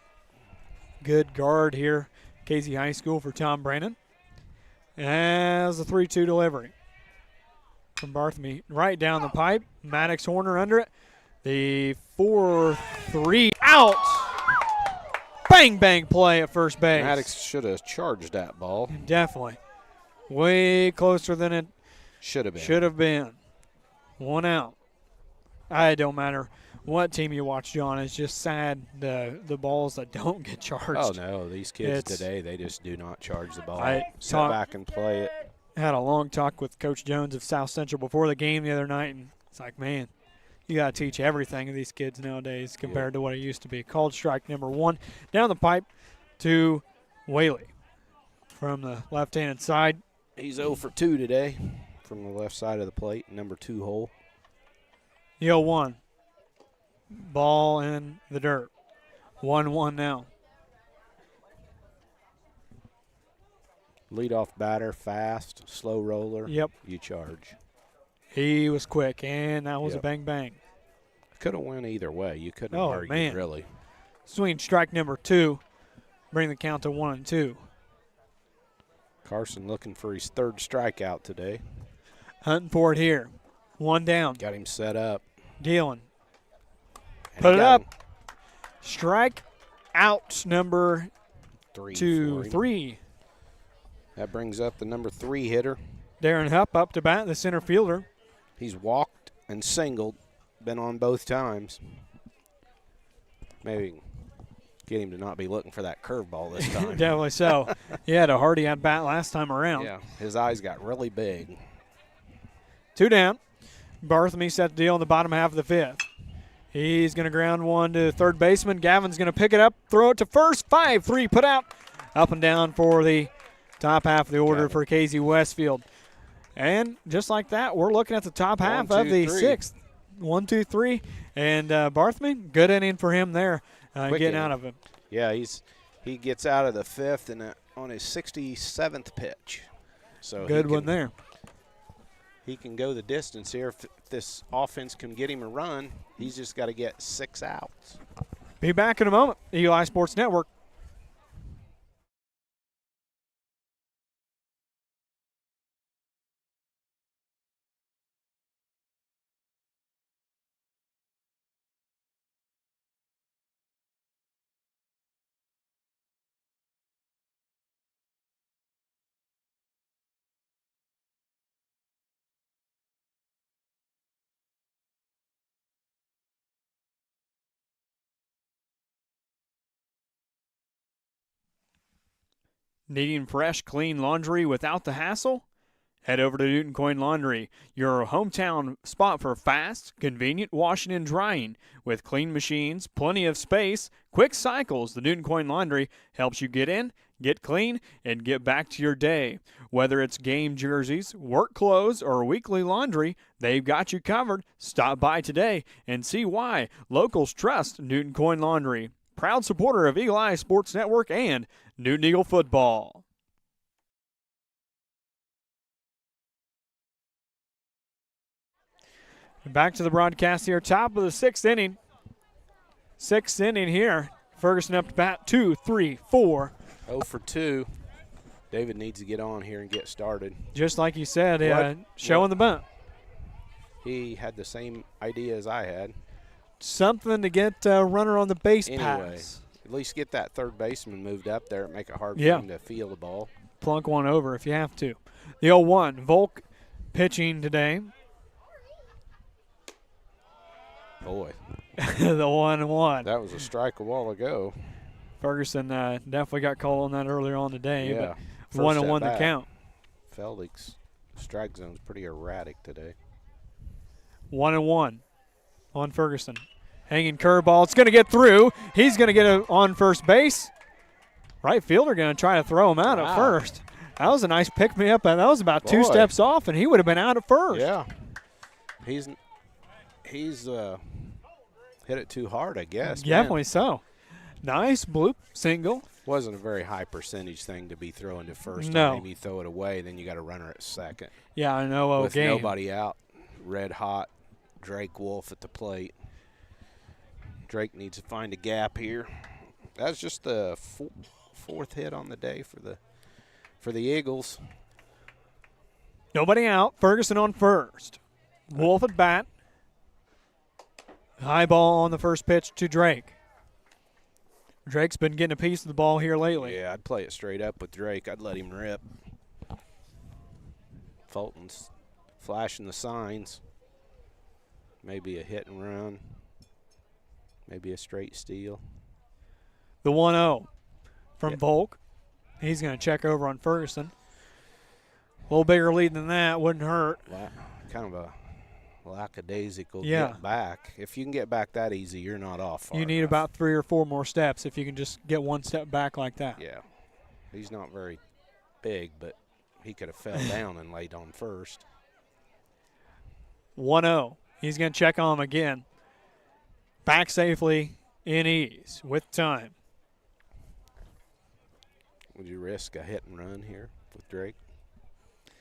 Good guard here. Casey High School for Tom Brandon. As a 3-2 delivery from Barthme. Right down the pipe. Maddox Horner under it. The 4-3 out. Bang, bang play at first base. Maddox should have charged that ball. Definitely. Way closer than it Should have been. should have been. 1 out. It don't matter what team you watch, John. It's just sad the balls that don't get charged. Oh, no. These kids today, they just do not charge the ball. Sit back and play it. Had a long talk with Coach Jones of South Central before the game the other night, and it's like, man, you got to teach everything of these kids nowadays compared to what it used to be. Called strike number 1. Down the pipe to Whaley from the left-handed side. He's 0 for 2 today from the left side of the plate, number 2 hole. The 0-1. Ball in the dirt. 1-1 now. Leadoff batter, fast, slow roller. Yep. You charge. He was quick, and that was a Yep. bang-bang. Could have went either way. You couldn't Oh, argue, man. really. Swing strike number 2. Bring the count to 1-2. Carson looking for his third strikeout today. Hunting for it here. 1 down. Got him set up. Dealing. And Put he it got up. him Strike out number 3 2, for him. 3. That brings up the number 3 hitter. Darren Hupp up to bat, the center fielder. He's walked and singled. Been on both times. Maybe get him to not be looking for that curveball this time. Definitely so. He had a hearty at bat last time around. Yeah, his eyes got really big. 2 down. Bartholomew set the deal in the bottom half of the 5th. He's going to ground one to third baseman. Gavin's going to pick it up, throw it to first. 5-3 put out. Up and down for the top half of the order for KZ Westfield. And just like that, we're looking at the top half of the 6th. 1, 2, 3. And Bartholomew, good inning for him there, getting inning. out of it. Yeah, he gets out of the 5th and on his 67th pitch. So Good one there. He can go the distance here. If this offense can get him a run, he's just got to get 6 outs. Be back in a moment. Eli Sports Network. Needing fresh, clean laundry without the hassle? Head over to Newton Coin Laundry, your hometown spot for fast, convenient washing and drying. With clean machines, plenty of space, quick cycles, the Newton Coin Laundry helps you get in, get clean, and get back to your day. Whether it's game jerseys, work clothes, or weekly laundry, they've got you covered. Stop by today and see why locals trust Newton Coin Laundry. Proud supporter of Eli Sports Network and Newton Eagle football. Back to the broadcast here. Top of the 6th inning. 6th inning here. Ferguson up to bat. 2, 3, 4. 0 for 2. David needs to get on here and get started. Just like you said, showing the bunt. He had the same idea as I had. Something to get a runner on the base Anyway, pass. at least get that third baseman moved up there and make it hard for Yeah. him to feel the ball. Plunk one over if you have to. The 0-1. Volk pitching today. Boy, The 1-1. that was a strike a while ago. Ferguson definitely got called on that earlier on today. Yeah. But 1-1 the at-bat. count. Feldig's strike zone's pretty erratic today. 1-1 on Ferguson. Hanging curveball. It's going to get through. He's going to get on first base. Right fielder going to try to throw him out at first. That was a nice pick-me-up. That was about 2 steps off, and he would have been out at first. Yeah. He's hit it too hard, I guess. Definitely so. Nice bloop single. Wasn't a very high percentage thing to be throwing to first. No. Maybe throw it away, then you got a runner at second. Yeah, I know. With Game. nobody out, red hot, Drake Wolf at the plate. Drake needs to find a gap here. That's just the fourth hit on the day for the Eagles. Nobody out. Ferguson on first. Wolf at bat. High ball on the first pitch to Drake. Drake's been getting a piece of the ball here lately. Yeah, I'd play it straight up with Drake. I'd let him rip. Fulton's flashing the signs. Maybe a hit and run. Maybe a straight steal. The 1-0 from Volk. He's going to check over on Ferguson. A little bigger lead than that. Wouldn't hurt. Kind of a lackadaisical Yeah. get back. If you can get back that easy, you're not off far You need enough. about 3 or 4 more steps if you can just get one step back like that. Yeah. He's not very big, but he could have fell down and laid on first. 1-0. He's going to check on him again. Back safely in ease with time. Would you risk a hit and run here with Drake.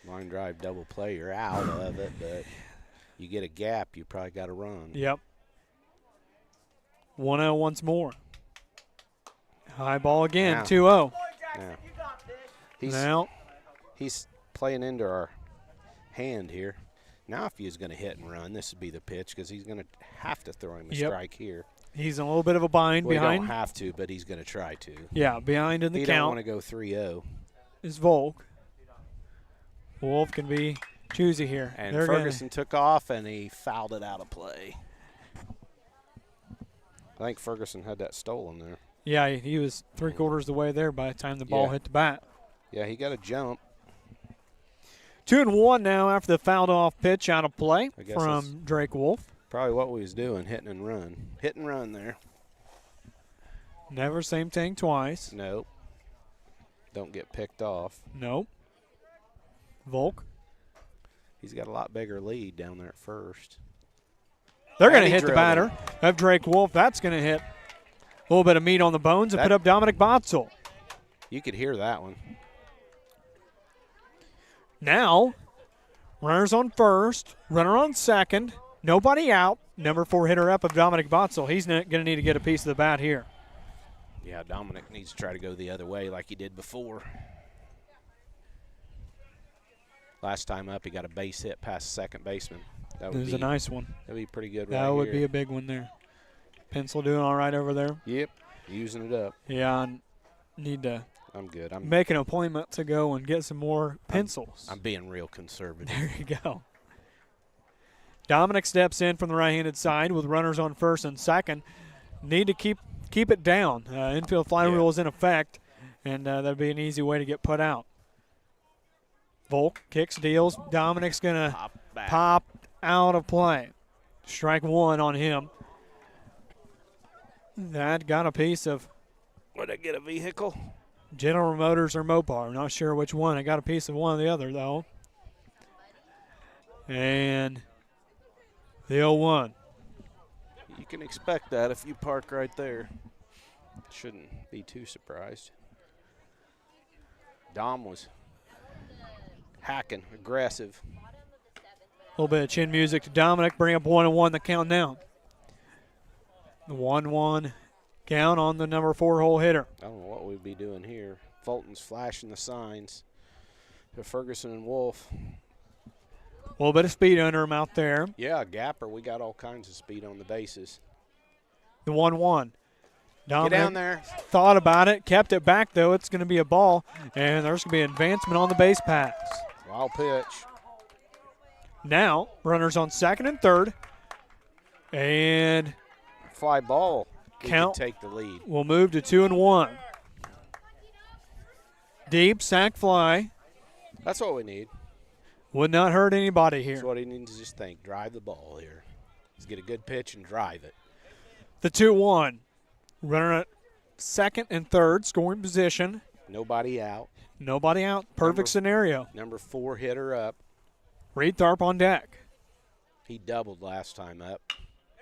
Line drive double play, you're out of it, but you get a gap, you probably got to run. Yep. 1-0 once more. High ball again, Now. 2-0. Yeah. He's playing into our hand here. Now if he was going to hit and run, this would be the pitch because he's going to have to throw him a strike here. He's in a little bit of a bind behind. He don't have to, but he's going to try to. Yeah, behind in the he count. He don't want to go 3-0. Is Volk. Wolf can be choosy here. And Ferguson took off, and he fouled it out of play. I think Ferguson had that stolen there. Yeah, he was 3/4 of the way there by the time the ball hit the bat. Yeah, he got a jump. 2-1 now after the fouled off pitch out of play from Drake Wolf. Probably what we was doing, hitting and run. Hit and run there. Never same thing twice. Nope. Don't get picked off. Nope. Volk. He's got a lot bigger lead down there at first. They're going to hit the batter of Drake Wolf. That's going to hit a little bit of meat on the bones and put up Dominic Botzel. You could hear that one. Now, runners on first, runner on second, nobody out. Number 4 hitter up of Dominic Botzel. He's going to need to get a piece of the bat here. Yeah, Dominic needs to try to go the other way like he did before. Last time up, he got a base hit past second baseman. That was a nice one. That would be pretty good That would be a big one there. Pencil doing all right over there? Yep, using it up. Yeah, I need to I'm good. make an appointment to go and get some more pencils. I'm being real conservative. There you go. Dominic steps in from the right-handed side with runners on first and second. Need to keep it down. Infield fly rule is in effect, and that'd be an easy way to get put out. Volk kicks, deals. Dominic's going to pop out of play. Strike 1 on him. That got a piece of. Would I get a vehicle? General Motors or Mopar. I'm not sure which one. I got a piece of one or the other, though. And the 0-1. You can expect that if you park right there. Shouldn't be too surprised. Dom was hacking, aggressive. A little bit of chin music to Dominic. Bring up 1-1 the count now. The 1-1 count on the number 4 hole hitter. I don't know what we'd be doing here. Fulton's flashing the signs to Ferguson and Wolf. A little bit of speed under him out there. Yeah, Gapper, we got all kinds of speed on the bases. The 1-1. Dominic get down there. Thought about it, kept it back, though. It's going to be a ball, and there's going to be advancement on the base pass. Wild pitch. Now, runners on second and third. And fly ball. Count take the lead. We'll move to 2-1. Deep sack fly. That's what we need. Would not hurt anybody here. That's what he needs to just think. Drive the ball here. Just get a good pitch and drive it. The 2-1. Runner at second and third, scoring position. Nobody out. Nobody out. Perfect scenario. Number 4 hitter up. Reed Tharp on deck. He doubled last time up.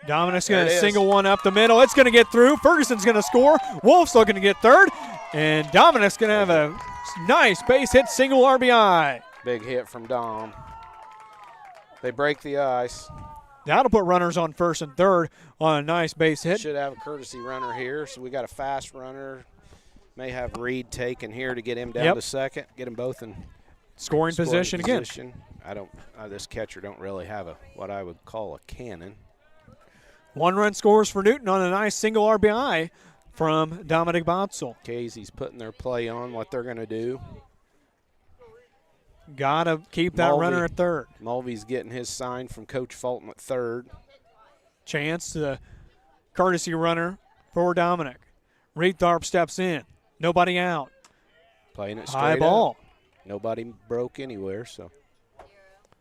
Dominic's going to single one up the middle. It's going to get through. Ferguson's going to score. Wolf's looking to get third. And Dominic's going to have a nice base hit single RBI. Big hit from Dom. They break the ice. That'll put runners on first and third on a nice base hit. Should have a courtesy runner here, so we got a fast runner. May have Reed taken here to get him down to second. Get them both in scoring position again. This catcher don't really have what I would call a cannon. 1 run scores for Newton on a nice single RBI from Dominic Botzel. Casey's putting their play on what they're going to do. Got to keep that runner at third. Mulvey's getting his sign from Coach Fulton at third. Chance to the courtesy runner for Dominic. Reed Tharp steps in. Nobody out. Playing it straight high ball. Up. Nobody broke anywhere, so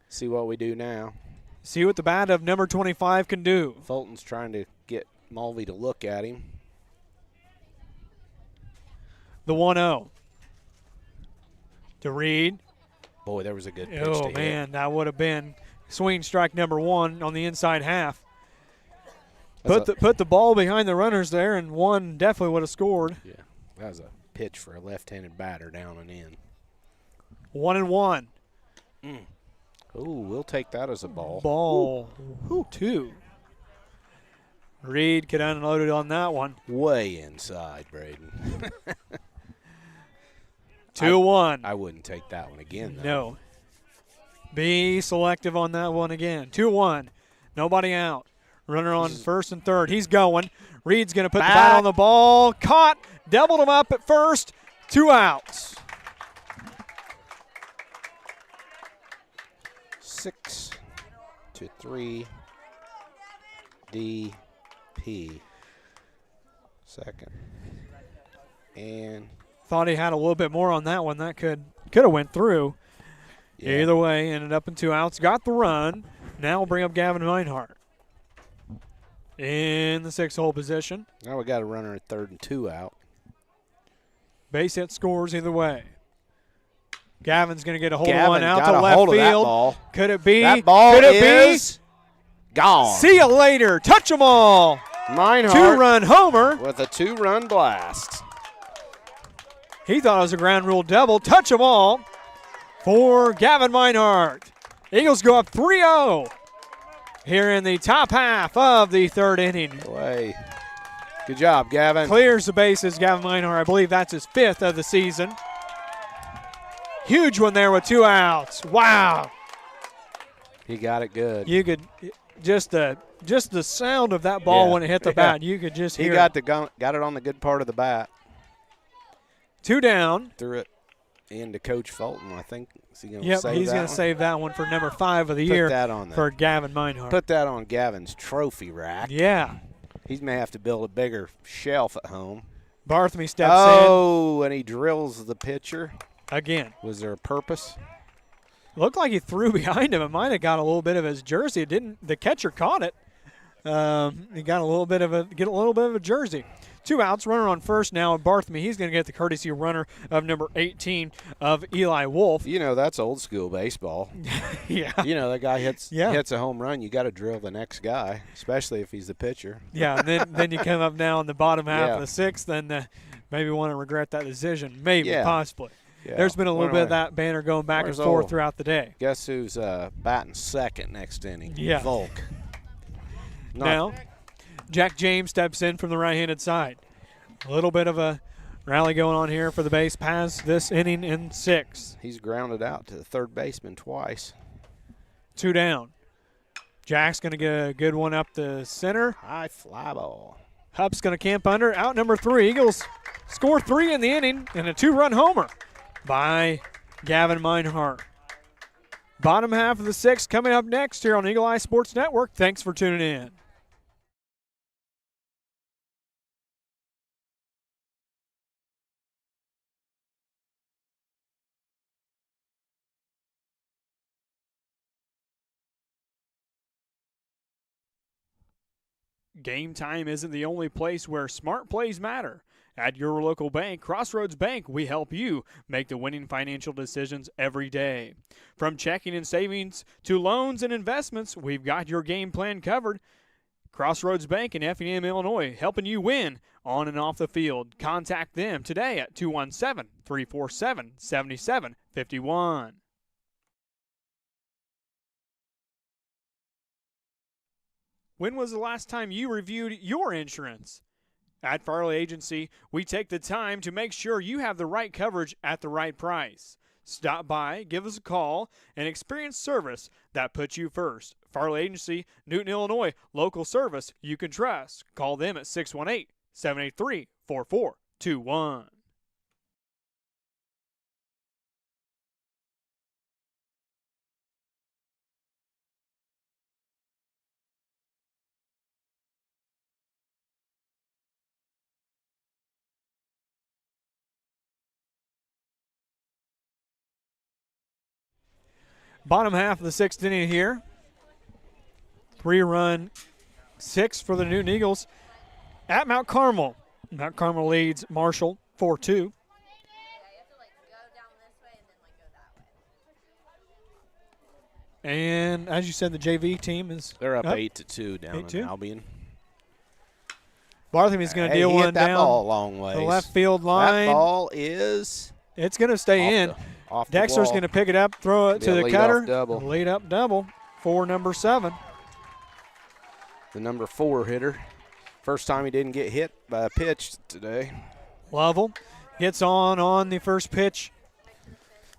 see what we do now. See what the bat of number 25 can do. Fulton's trying to get Mulvey to look at him. The 1-0 to Reed. Boy, there was a good pitch to hit. Man, that would have been swing strike number 1 on the inside half. Put the ball behind the runners there, and 1 definitely would have scored. Yeah, that was a pitch for a left-handed batter down and in. 1-1. Ooh, we'll take that as a ball. Ball 2. Reed could unload it on that one. Way inside, Braden. 2-1. I wouldn't take that one again, though. No. Be selective on that one again. 2-1. Nobody out. Runner on first and third. He's going. Reed's going to put the bat on the ball. Caught. Doubled him up at first. 2 outs. 6-3. DP. Second. And thought he had a little bit more on that one. That could have went through. yeah. Either way, ended up in 2 outs. Got the run. Now we'll bring up Gavin Meinhardt in the 6-hole position. Now we got a runner at third and 2 out. Base hit scores either way. Gavin's going to get a hold Gavin of one out got to a left hold of that field. ball. Could it be? That ball Could it is gone. See you later. Touch 'em all. Meinhardt 2-run homer. with a 2-run blast. He thought it was a ground rule double. Touch 'em all for Gavin Meinhardt. Eagles go up 3-0 here in the top half of the third inning. Boy. Good job, Gavin. Clears the bases, Gavin Meinhardt. I believe that's his 5th of the season. Huge one there with 2 outs. Wow. He got it good. You could just the sound of that ball when it hit the bat. You could just hear. He got it on the good part of the bat. 2 down. Threw it into Coach Fulton, I think. Is he going to Yep, save he's that going one? to save that one for number 5 of the Put year that on there. for Gavin Meinhardt. Put that on Gavin's trophy rack. Yeah. He may have to build a bigger shelf at home. Barthamy steps Oh, and he drills the pitcher. in again. Was there a purpose? Looked like he threw behind him. It might have got a little bit of his jersey. It didn't. The catcher caught it. He got a little bit of a jersey. 2 outs. Runner on first now. And Barthamy, he's going to get the courtesy runner of number 18 of Eli Wolf. You know, that's old school baseball. Yeah. You know, that guy hits Yeah. a home run, you got to drill the next guy, especially if he's the pitcher. Yeah. And then you come up now in the bottom half Yeah. of the 6th, and maybe want to regret that decision. Maybe, Yeah. possibly. Yeah. There's been a little bit of that banner going back and Where's forth old- throughout the day. Guess who's batting second next inning? Yeah. Volk. Now, Jack James steps in from the right-handed side. A little bit of a rally going on here for the base pass this inning in 6. He's grounded out to the third baseman twice. 2 down. Jack's going to get a good one up the center. High fly ball. Hup's going to camp under. Out number 3. Eagles score 3 in the inning and a 2-run homer by Gavin Meinhardt. Bottom half of the 6th coming up next here on Eagle Eye Sports Network. Thanks for tuning in. Game time isn't the only place where smart plays matter. At your local bank, Crossroads Bank, we help you make the winning financial decisions every day. From checking and savings to loans and investments, we've got your game plan covered. Crossroads Bank in Effingham, Illinois, helping you win on and off the field. Contact them today at 217-347-7751. When was the last time you reviewed your insurance? At Farley Agency, we take the time to make sure you have the right coverage at the right price. Stop by, give us a call, and experience service that puts you first. Farley Agency, Newton, Illinois, local service you can trust. Call them at 618-783-4421. Bottom half of the 6th inning here. 3-run 6 for the Newton Eagles at Mount Carmel. Mount Carmel leads Marshall 4-2. And as you said, the JV team is They're up 8-2 down 8-2. in Albion. Barthamy's going to deal he one hit that down ball a long ways. the left field line. That ball is It's going to stay in. Off the Dexter's wall. going to pick it up, throw it Be to a the lead-off cutter. double. Lead up double for number 7. The number 4 hitter. First time he didn't get hit by a pitch today. Lovell gets on the first pitch.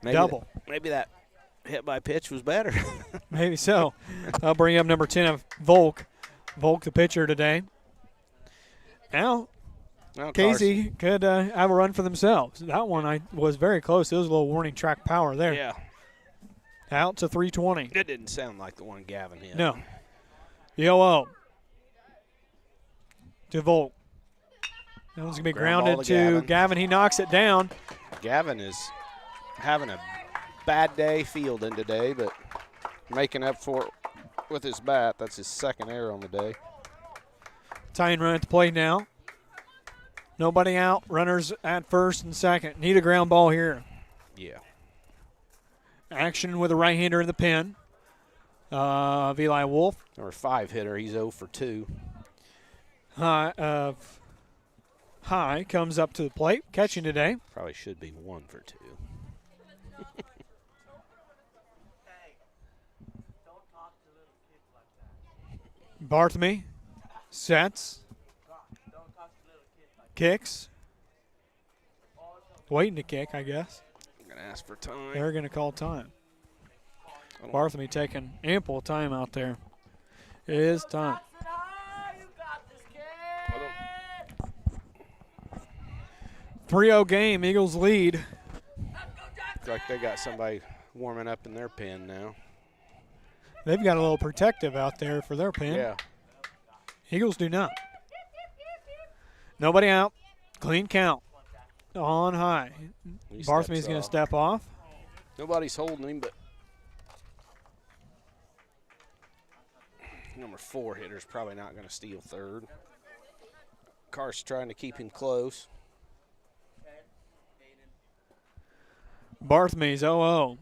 Double. Maybe that hit by pitch was better. Maybe so. I'll bring up number 10 of Volk. Volk, the pitcher today. Now, Casey could have a run for themselves. That one was very close. It was a little warning track power there. Yeah. Out to 320. It didn't sound like the one Gavin hit. No. The 0-0 to Volk. That one's going to be grounded to Gavin. He knocks it down. Gavin is having a bad day fielding today, but making up for it with his bat. That's his second error on the day. Tying run at the plate now. Nobody out. Runners at first and second. Need a ground ball here. Yeah. Action with a right-hander in the pen. Of Eli Wolf. Number 5 hitter. He's 0 for 2. High comes up to the plate. Catching today. Probably should be 1 for 2. Barthme sets. Kicks. Waiting to kick, I guess. I'm going to ask for time. They're going to call time. Barthme taking ample time out there. It is time. 3-0 game. Eagles lead. Looks like they got somebody warming up in their pen now. They've got a little protective out there for their pen. Yeah. Eagles do not. Nobody out. Clean count. On high. Barthme's going to step off. Nobody's holding him, but number 4 hitter's probably not going to steal third. Car's trying to keep him close. Barthme's 0-0.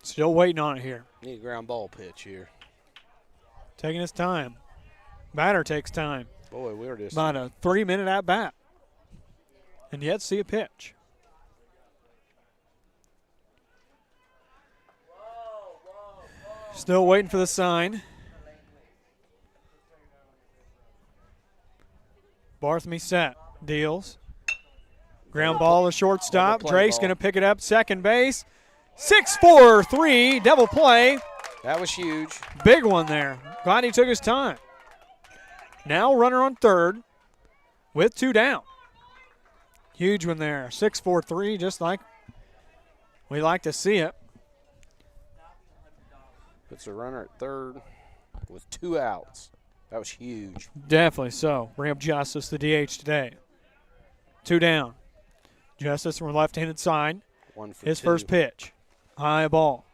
Still waiting on it here. Need a ground ball pitch here. Taking his time. Batter takes time. Boy, we're just about a 3-minute at bat. And yet see a pitch. Still waiting for the sign. Barthme set. Deals. Ground ball to shortstop. Drake's going to pick it up. Second base. 6-4-3. Double play. That was huge. Big one there. Glad he took his time. Now runner on third with 2 down. Huge one there. 6-4-3, just like we like to see it. Puts a runner at third with 2 outs. That was huge. Definitely so. Bring up Justice, the DH today. 2 down. Justice from left-handed side. 1 for His 2. first pitch. High ball.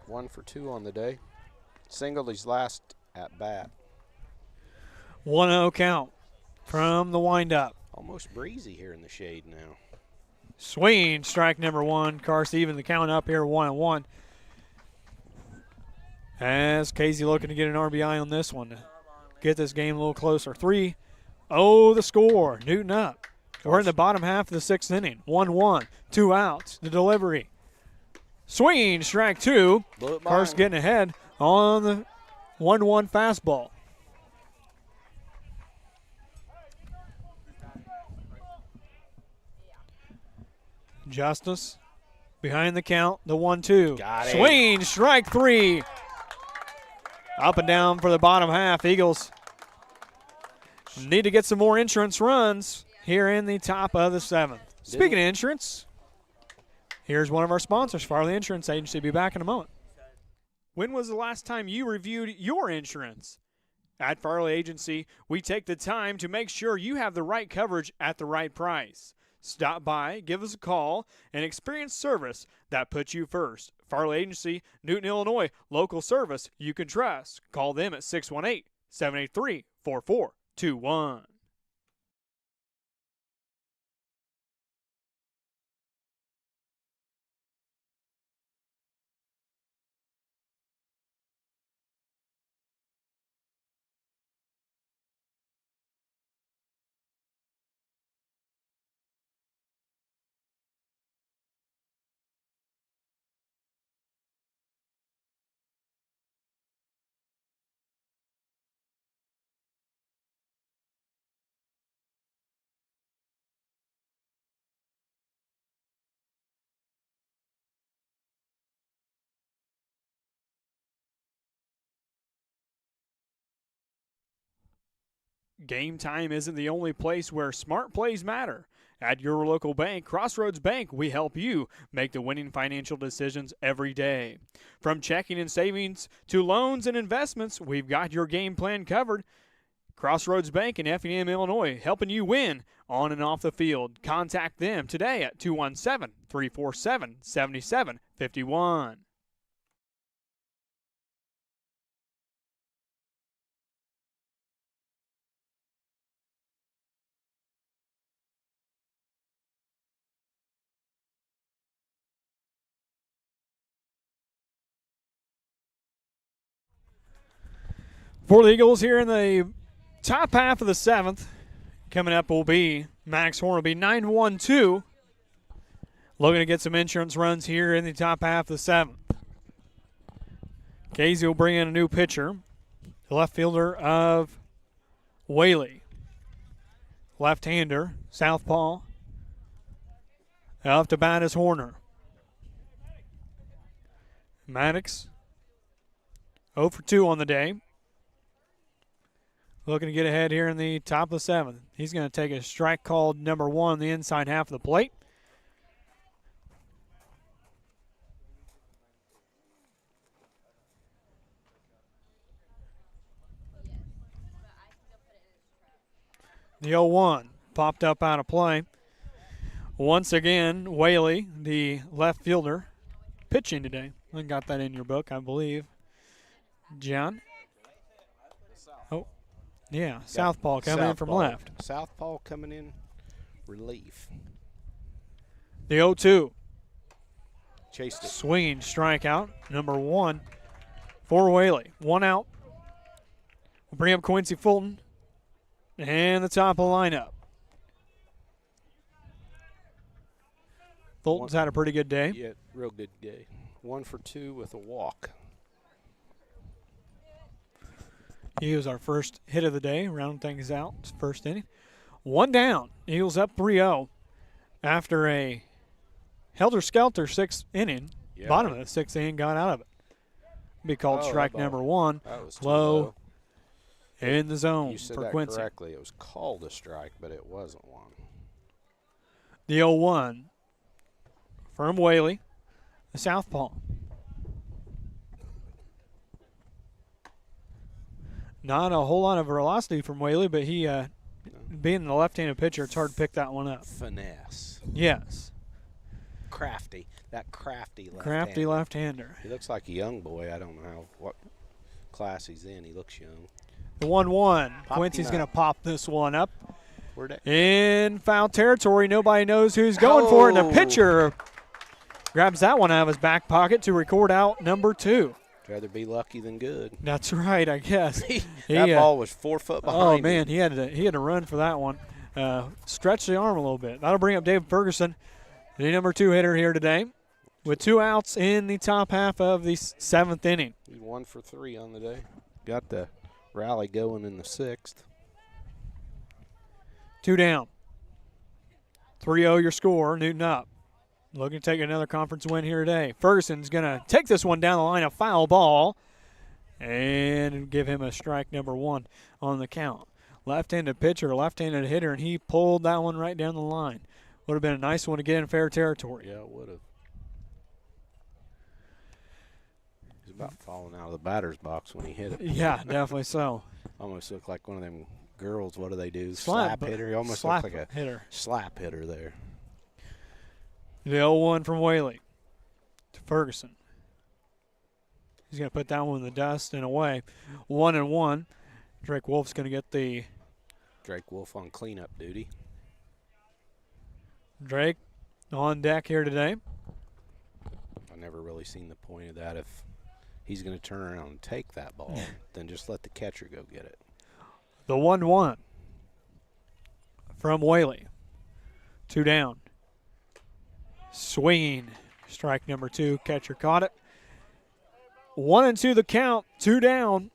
1 for 2 on the day. Singled his last at bat. 1-0 count from the windup. Almost breezy here in the shade now. Swing, strike number 1. Carson even the count up here, 1-1. As Casey looking to get an RBI on this one to get this game a little closer. 3-0 the score. Newton up. We're in the bottom half of the 6th inning. 1-1, 2 outs. The delivery. Swing, strike 2. Carson getting ahead on the 1-1 fastball. Justice behind the count, the 1-2. Swing, strike 3. Up and down for the bottom half. Eagles need to get some more insurance runs here in the top of the 7th. Speaking of insurance, here's one of our sponsors, Farley Insurance Agency. Be back in a moment. When was the last time you reviewed your insurance? At Farley Agency, we take the time to make sure you have the right coverage at the right price. Stop by, give us a call, and experience service that puts you first. Farley Agency, Newton, Illinois, local service you can trust. Call them at 618-783-4421. Game time isn't the only place where smart plays matter. At your local bank, Crossroads Bank, we help you make the winning financial decisions every day. From checking and savings to loans and investments, we've got your game plan covered. Crossroads Bank in Effingham, Illinois, helping you win on and off the field. Contact them today at 217-347-7751. For the Eagles here in the top half of the 7th, coming up will be Max Horn will be 9-1-2. Looking to get some insurance runs here in the top half of the 7th. Casey will bring in a new pitcher, the left fielder of Whaley. Left-hander, southpaw. Up to bat is Horner. Maddox 0 for 2 on the day. Looking to get ahead here in the top of the 7th. He's going to take a strike called number 1 on the inside half of the plate. The 0-1 popped up out of play. Once again, Whaley, the left fielder, pitching today. I got that in your book, I believe. John? Oh, yeah, southpaw coming in from left. Southpaw coming in relief. The 0-2. Chased it. Swinging strikeout, number 1 for Whaley. 1 out. We'll bring up Quincy Fulton and the top of the lineup. Fulton's had a pretty good day. Yeah, real good day. 1 for 2 with a walk. He was our first hit of the day, round things out, first inning. 1 down. Eagles up 3-0 after a helter-skelter 6th inning. Yeah. Bottom of the 6th inning, got out of it. Be called strike number 1. That was Low in the zone You said for that Quincy. correctly. It was called a strike, but it wasn't one. The 0-1 from Whaley, the southpaw. Not a whole lot of velocity from Whaley, but he, being the left-handed pitcher, it's hard to pick that one up. Finesse. Yes. Crafty. That crafty left-hander. Crafty left-hander. He looks like a young boy. I don't know what class he's in. He looks young. The 1-1. Popped Quincy's him going up. to pop this one up. Where'd that? In foul territory. Nobody knows who's going for it. And the pitcher grabs that one out of his back pocket to record out number 2. Rather be lucky than good. That's right, I guess. That ball was 4 foot behind Oh, him. man, he had to run for that one. Stretch the arm a little bit. That'll bring up David Ferguson, the number 2 hitter here today, with 2 outs in the top half of the 7th inning. He's 1 for 3 on the day. Got the rally going in the 6th. 2 down. 3-0 your score, Newton up. Looking to take another conference win here today. Ferguson's going to take this one down the line, a foul ball, and give him a strike number 1 on the count. Left-handed pitcher, left-handed hitter, and he pulled that one right down the line. Would have been a nice one to get in fair territory. Yeah, it would have. He's about falling out of the batter's box when he hit it. Yeah, definitely so. Almost looked like one of them girls. What do they do? Slap Hitter. He almost slap looked like a hitter. slap hitter there. The 0-1 from Whaley to Ferguson. He's going to put that one in the dust and away. 1-1. Drake Wolf's going to get the Drake Wolf on cleanup duty. Drake on deck here today. I never really seen the point of that. If he's going to turn around and take that ball, then just let the catcher go get it. The 1-1 from Whaley. 2 down. Swinging. Strike number 2. Catcher caught it. 1-2 the count. 2 down.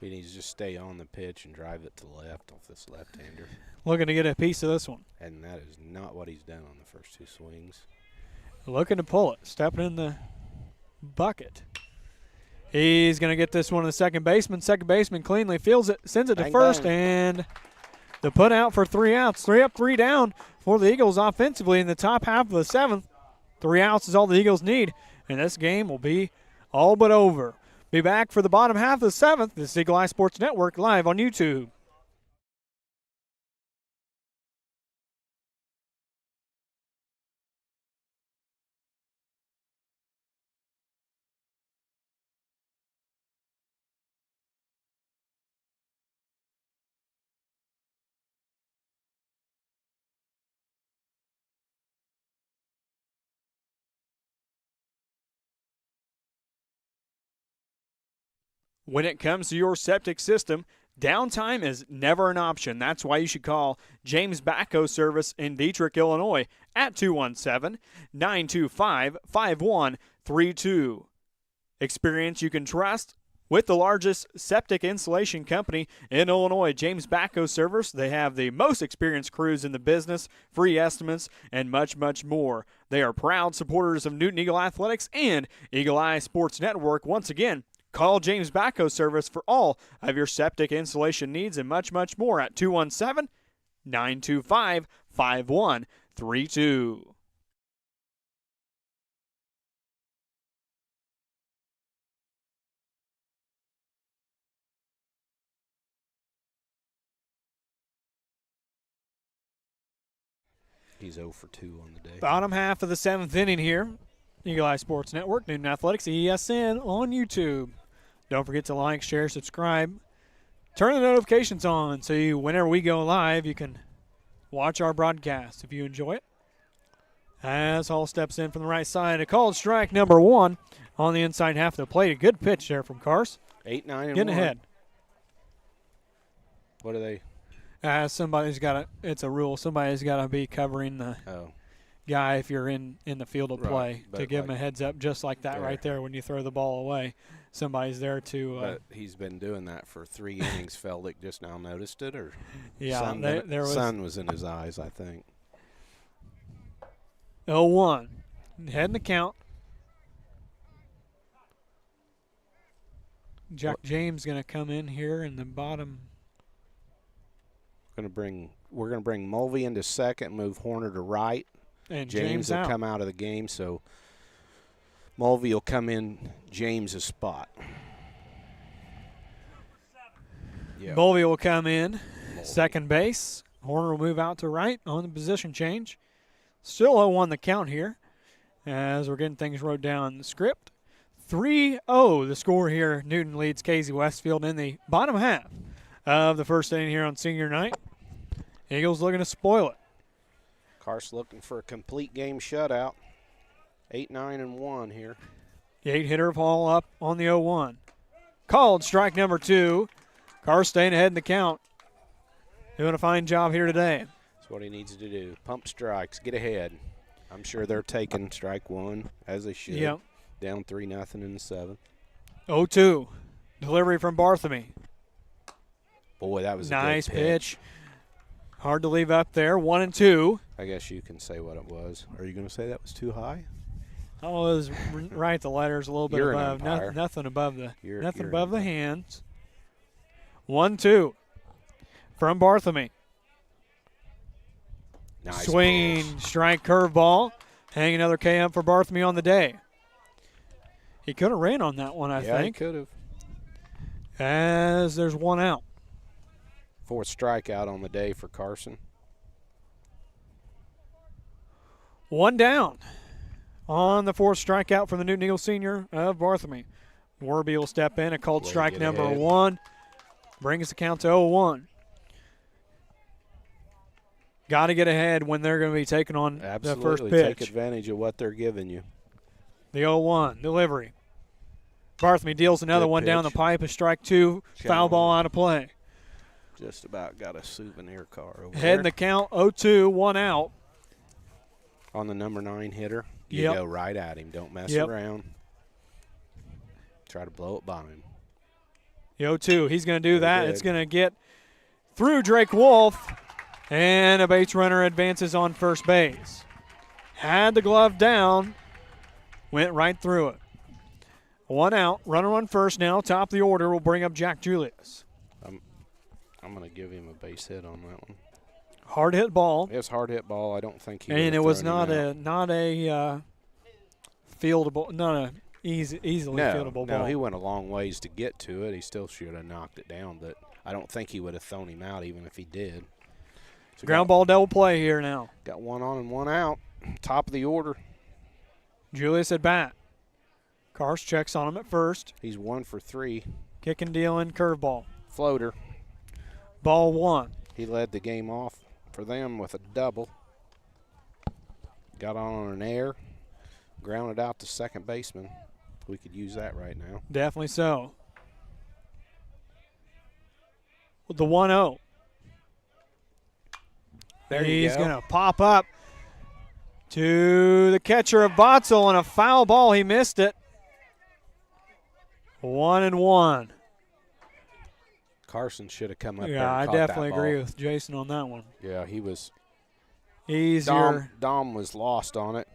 He needs to just stay on the pitch and drive it to the left off this left-hander. Looking to get a piece of this one. And that is not what he's done on the first 2 swings. Looking to pull it. Stepping in the bucket. He's going to get this one to the second baseman. Second baseman cleanly fields it, sends it to Bang, first, bang. and the put out for 3 outs. 3 up, 3 down for the Eagles offensively in the top half of the 7th. 3 outs is all the Eagles need, and this game will be all but over. Be back for the bottom half of the 7th. This is Eagle Eye Sports Network live on YouTube. When it comes to your septic system, downtime is never an option. That's why you should call James Backhoe Service in Dietrich, Illinois at 217-925-5132. Experience you can trust with the largest septic installation company in Illinois, James Backhoe Service. They have the most experienced crews in the business, free estimates, and much, much more. They are proud supporters of Newton Eagle Athletics and Eagle Eye Sports Network. Once again, call James Backhoe Service for all of your septic installation needs and much, much more at 217-925-5132. He's 0 for 2 on the day. Bottom half of the 7th inning here. Eagle Eye Sports Network, Newton Athletics-EESN on YouTube. Don't forget to like, share, subscribe. Turn the notifications on so whenever we go live, you can watch our broadcast if you enjoy it. As Hall steps in from the right side, a called strike number 1 on the inside half of the plate. A good pitch there from Cars. 8, 9, and Getting 1. ahead. What are they? Somebody's got to, it's a rule, somebody's got to be covering the guy if you're in the field of play to give him a heads up just like that right there when you throw the ball away. Somebody's there to. But he's been doing that for 3 innings. Feldick just now noticed it, or sun was in his eyes, I think. 0-1, head in the count. Jack James going to come in here in the bottom. We're going to bring Mulvey into second, move Horner to right. And James will out. come out of the game, so Mulvey will come in James's spot. Yep. Mulvey will come in second base. Horner will move out to right on the position change. Still 0-1 the count here as we're getting things wrote down in the script. 3-0 the score here. Newton leads Casey Westfield in the bottom half of the first inning here on senior night. Eagles looking to spoil it. Carson looking for a complete game shutout. 8, 9, and 1 here. The 8-hitter of Hall up on the 0-1. Called strike number 2. Carr staying ahead in the count. Doing a fine job here today. That's what he needs to do. Pump strikes, get ahead. I'm sure they're taking strike 1 as they should. Yep. Down 3-0 in the 7th. 0-2. Delivery from Barthamy. Boy, that was a nice good pitch. Hard to leave up there. 1-2. I guess you can say what it was. Are you going to say that was too high? Oh, it was right. The letters a little bit You're above. an umpire. Nothing above the You're above the hands. 1-2 from Barthamy. Nice swing, pitch. Strike, curveball. Hang another K up for Barthamy on the day. He could have ran on that one, I think. Yeah, he could have. As there's 1 out. 4th strikeout on the day for Carson. 1 down on the 4th strikeout from the Newton Eagle senior of Barthamy. Warby will step in. A called strike number 1. Brings the count to 0-1. Got to get ahead when they're going to be taking on the first pitch. Take advantage of what they're giving you. The 0-1 delivery. Barthamy deals another one down the pipe. A strike 2. Foul ball out of play. Just about got a souvenir car over Head in the count. 0-2. 1 out. On the number 9 hitter, you go right at him. Don't mess around. Try to blow it by him. The 0-2. He's going to do that. It's going to get through Drake Wolf. And a base runner advances on first base. Had the glove down. Went right through it. One out. Runner on first now. Top of the order will bring up Jack Julius. I'm going to give him a base hit on that one. Hard hit ball. It was hard hit ball. I don't think he. And it was not a fieldable, not a easily fieldable ball. No, he went a long ways to get to it. He still should have knocked it down, but I don't think he would have thrown him out even if he did. So Ground ball double play here now. Got one on and one out. Top of the order. Julius at bat. Karst checks on him at first. He's 1 for 3. Kick and deal in curveball. Floater. Ball 1. He led the game off for them with a double. Got on an air. Grounded out to second baseman. We could use that right now. Definitely so. With the 1-0. There you He's go. going to pop up to the catcher of Botzel, and a foul ball. He missed it. 1-1. Carson should have come up there Yeah, and I caught that definitely ball. agree with Jason on that one. Yeah, he was. Easier Dom was lost on it.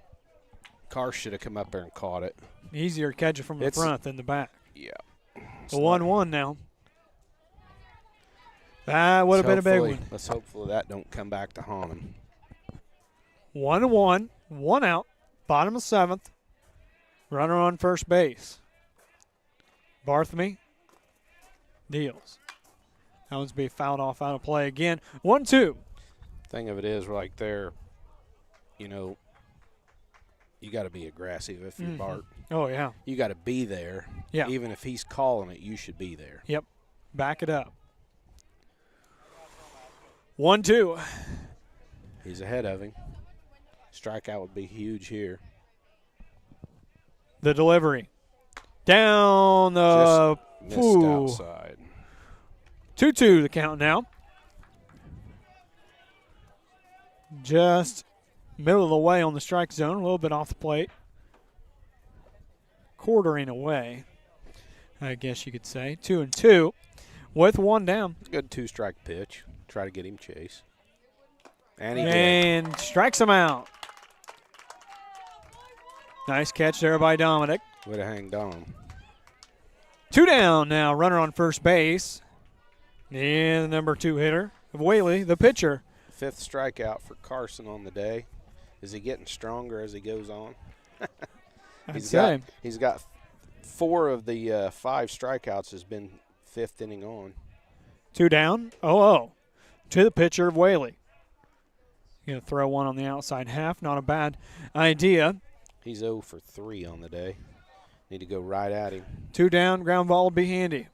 Carr should have come up there and caught it. to catch it from the front than the back. Yeah. The 1-1 now. That would have been a big one. Let's hopefully that don't come back to haunt him. 1-1, 1 out, bottom of 7th. Runner on first base. Barthamy deals. That one's be fouled off out of play again. 1-2. Thing of it is, like there, you know, you got to be aggressive if you're Bart. Oh, yeah. You got to be there. Yeah. Even if he's calling it, you should be there. Yep. Back it up. 1-2. He's ahead of him. Strikeout would be huge here. The delivery. Down the Just missed outside. 2-2 the count now. Just middle of the way on the strike zone, a little bit off the plate. Quartering away, I guess you could say. 2-2 with 1 down. Good 2-strike pitch. Try to get him chase. And he And strikes him out. Nice catch there by Dominic. did. Would have hanged on. 2 down now. Runner on first base. And the number 2 hitter of Whaley, the pitcher. 5th strikeout for Carson on the day. Is he getting stronger as he goes on? He's got 4 of the 5 strikeouts has been 5th inning on. 2 down. 0-0 to the pitcher of Whaley. Going to throw one on the outside half. Not a bad idea. He's 0 for 3 on the day. Need to go right at him. 2 down. Ground ball would be handy.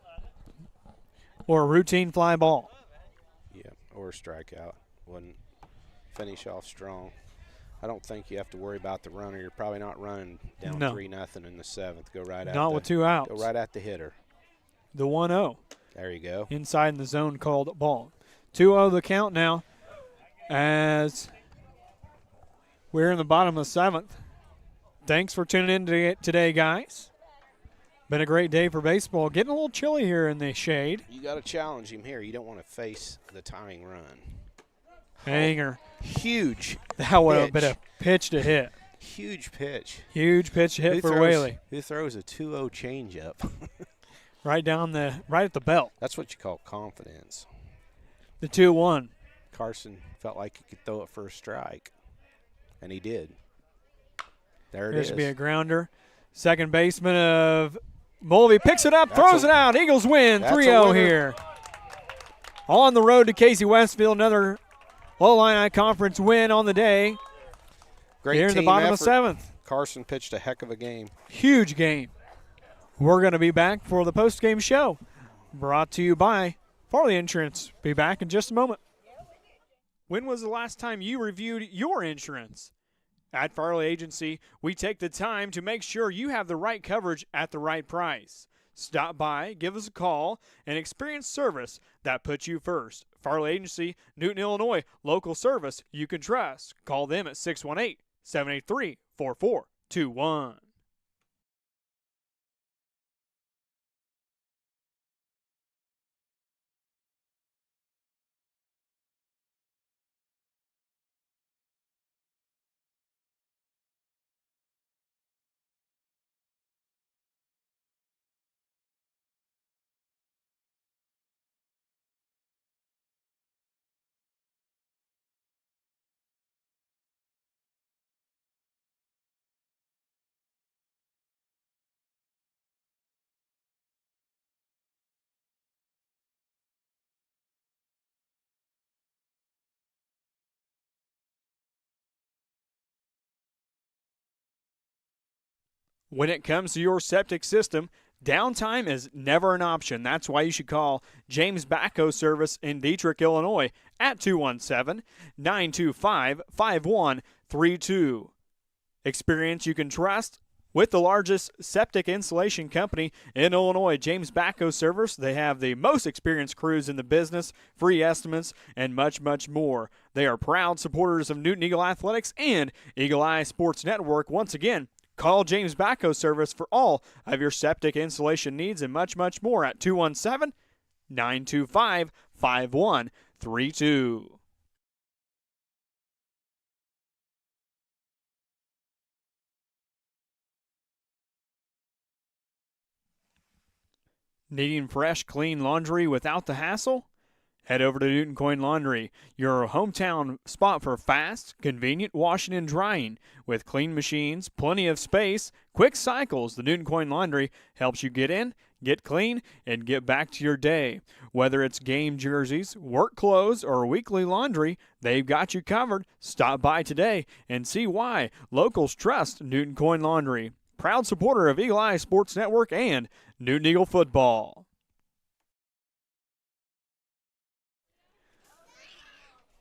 Or a routine fly ball. Yeah, or a strikeout. Wouldn't finish off strong. I don't think you have to worry about the runner. You're probably not running down 3-0 in the 7th. Go right at Not with 2 outs. Go right at the hitter. The 1-0. There you go. Inside in the zone called ball. 2-0 the count now as we're in the bottom of the 7th. Thanks for tuning in today, guys. Been a great day for baseball. Getting a little chilly here in the shade. You got to challenge him here. You don't want to face the tying run. Hanger. Huge. That would have been a pitch to hit. Huge pitch. Huge pitch to hit for Whaley. Who throws a 2-0 changeup? Right at the belt. That's what you call confidence. The 2-1. Carson felt like he could throw it for a strike, and he did. There it This is. should be a grounder. Second baseman of Mulvey picks it up, throws it out. Eagles win 3-0 here. On the road to Casey Westfield, another Illini Conference win on the day. Great here in the team bottom effort. of 7th. Carson pitched a heck of a game. Huge game. We're going to be back for the post-game show. Brought to you by Farley Insurance. Be back in just a moment. When was the last time you reviewed your insurance? At Farley Agency, we take the time to make sure you have the right coverage at the right price. Stop by, give us a call, and experience service that puts you first. Farley Agency, Newton, Illinois, local service you can trust. Call them at 618-783-4421. When it comes to your septic system, downtime is never an option. That's why you should call James Backhoe Service in Dietrich, Illinois at 217-925-5132. Experience you can trust with the largest septic installation company in Illinois, James Backhoe Service. They have the most experienced crews in the business, free estimates, and much, much more. They are proud supporters of Newton Eagle Athletics and Eagle Eye Sports Network. Once again, call James Backhoe Service for all of your septic installation needs and much, much more at 217-925-5132. Needing fresh, clean laundry without the hassle? Head over to Newton Coin Laundry, your hometown spot for fast, convenient washing and drying. With clean machines, plenty of space, quick cycles, the Newton Coin Laundry helps you get in, get clean, and get back to your day. Whether it's game jerseys, work clothes, or weekly laundry, they've got you covered. Stop by today and see why locals trust Newton Coin Laundry. Proud supporter of Eagle Eye Sports Network and Newton Eagle football.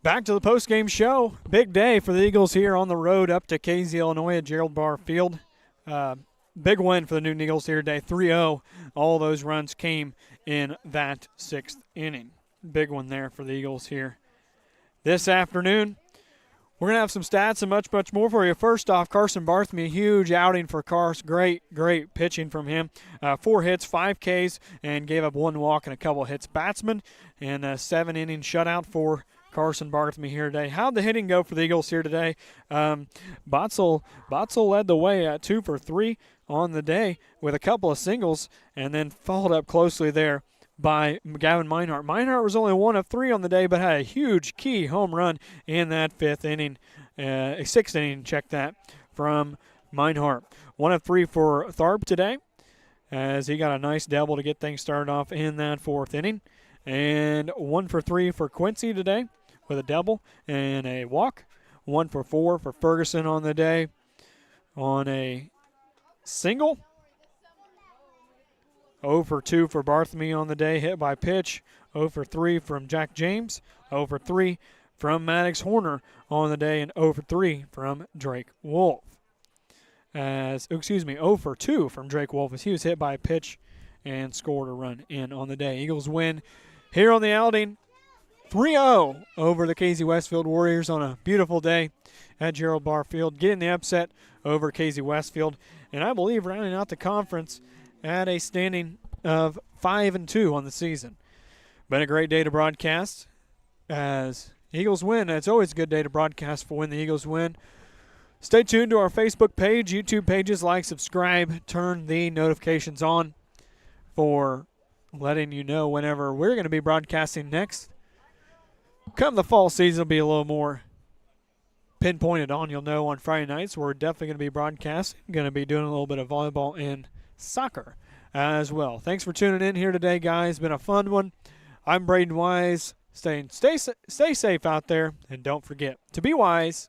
Back to the postgame show. Big day for the Eagles here on the road up to Casey, Illinois at Gerald Barr Field. Big win for the Newton Eagles here today, 3-0. All those runs came in that sixth inning. Big one there for the Eagles here. This afternoon, we're going to have some stats and much, much more for you. First off, Carson Barthme, a huge outing for Cars. Great pitching from him. 4 hits, 5 Ks, and gave up 1 walk and a couple hits. Batsman, and a 7-inning shutout for Carson Barthme here today. How'd the hitting go for the Eagles here today? Botzel led the way at 2 for 3 on the day with a couple of singles, and then followed up closely there by Gavin Meinhardt. Meinhardt was only 1 of 3 on the day, but had a huge key home run in that 6th inning, check that, from Meinhardt. 1 of 3 for Tharp today, as he got a nice double to get things started off in that 4th inning. And 1 for 3 for Quincy today with a double and a walk. 1 for 4 for Ferguson on the day on a single. 0 for 2 for Barthme on the day, hit by pitch. 0 for 3 from Jack James. 0 for 3 from Maddox Horner on the day, and 0 for 3 from Drake Wolf. 0 for 2 from Drake Wolf as he was hit by a pitch and scored a run in on the day. Eagles win here on the outing 3-0 over the Casey Westfield Warriors on a beautiful day at Gerald Barr Field, getting the upset over Casey Westfield, and I believe rounding out the conference at a standing of 5-2 on the season. Been a great day to broadcast as Eagles win. It's always a good day to broadcast for when the Eagles win. Stay tuned to our Facebook page, YouTube pages, like, subscribe, turn the notifications on for letting you know whenever we're going to be broadcasting next. Come the fall season, will be a little more pinpointed on. You'll know on Friday nights we're definitely going to be broadcasting. Going to be doing a little bit of volleyball and soccer as well. Thanks for tuning in here today, guys. Been a fun one. I'm Braden Wise. Stay safe out there, and don't forget to be wise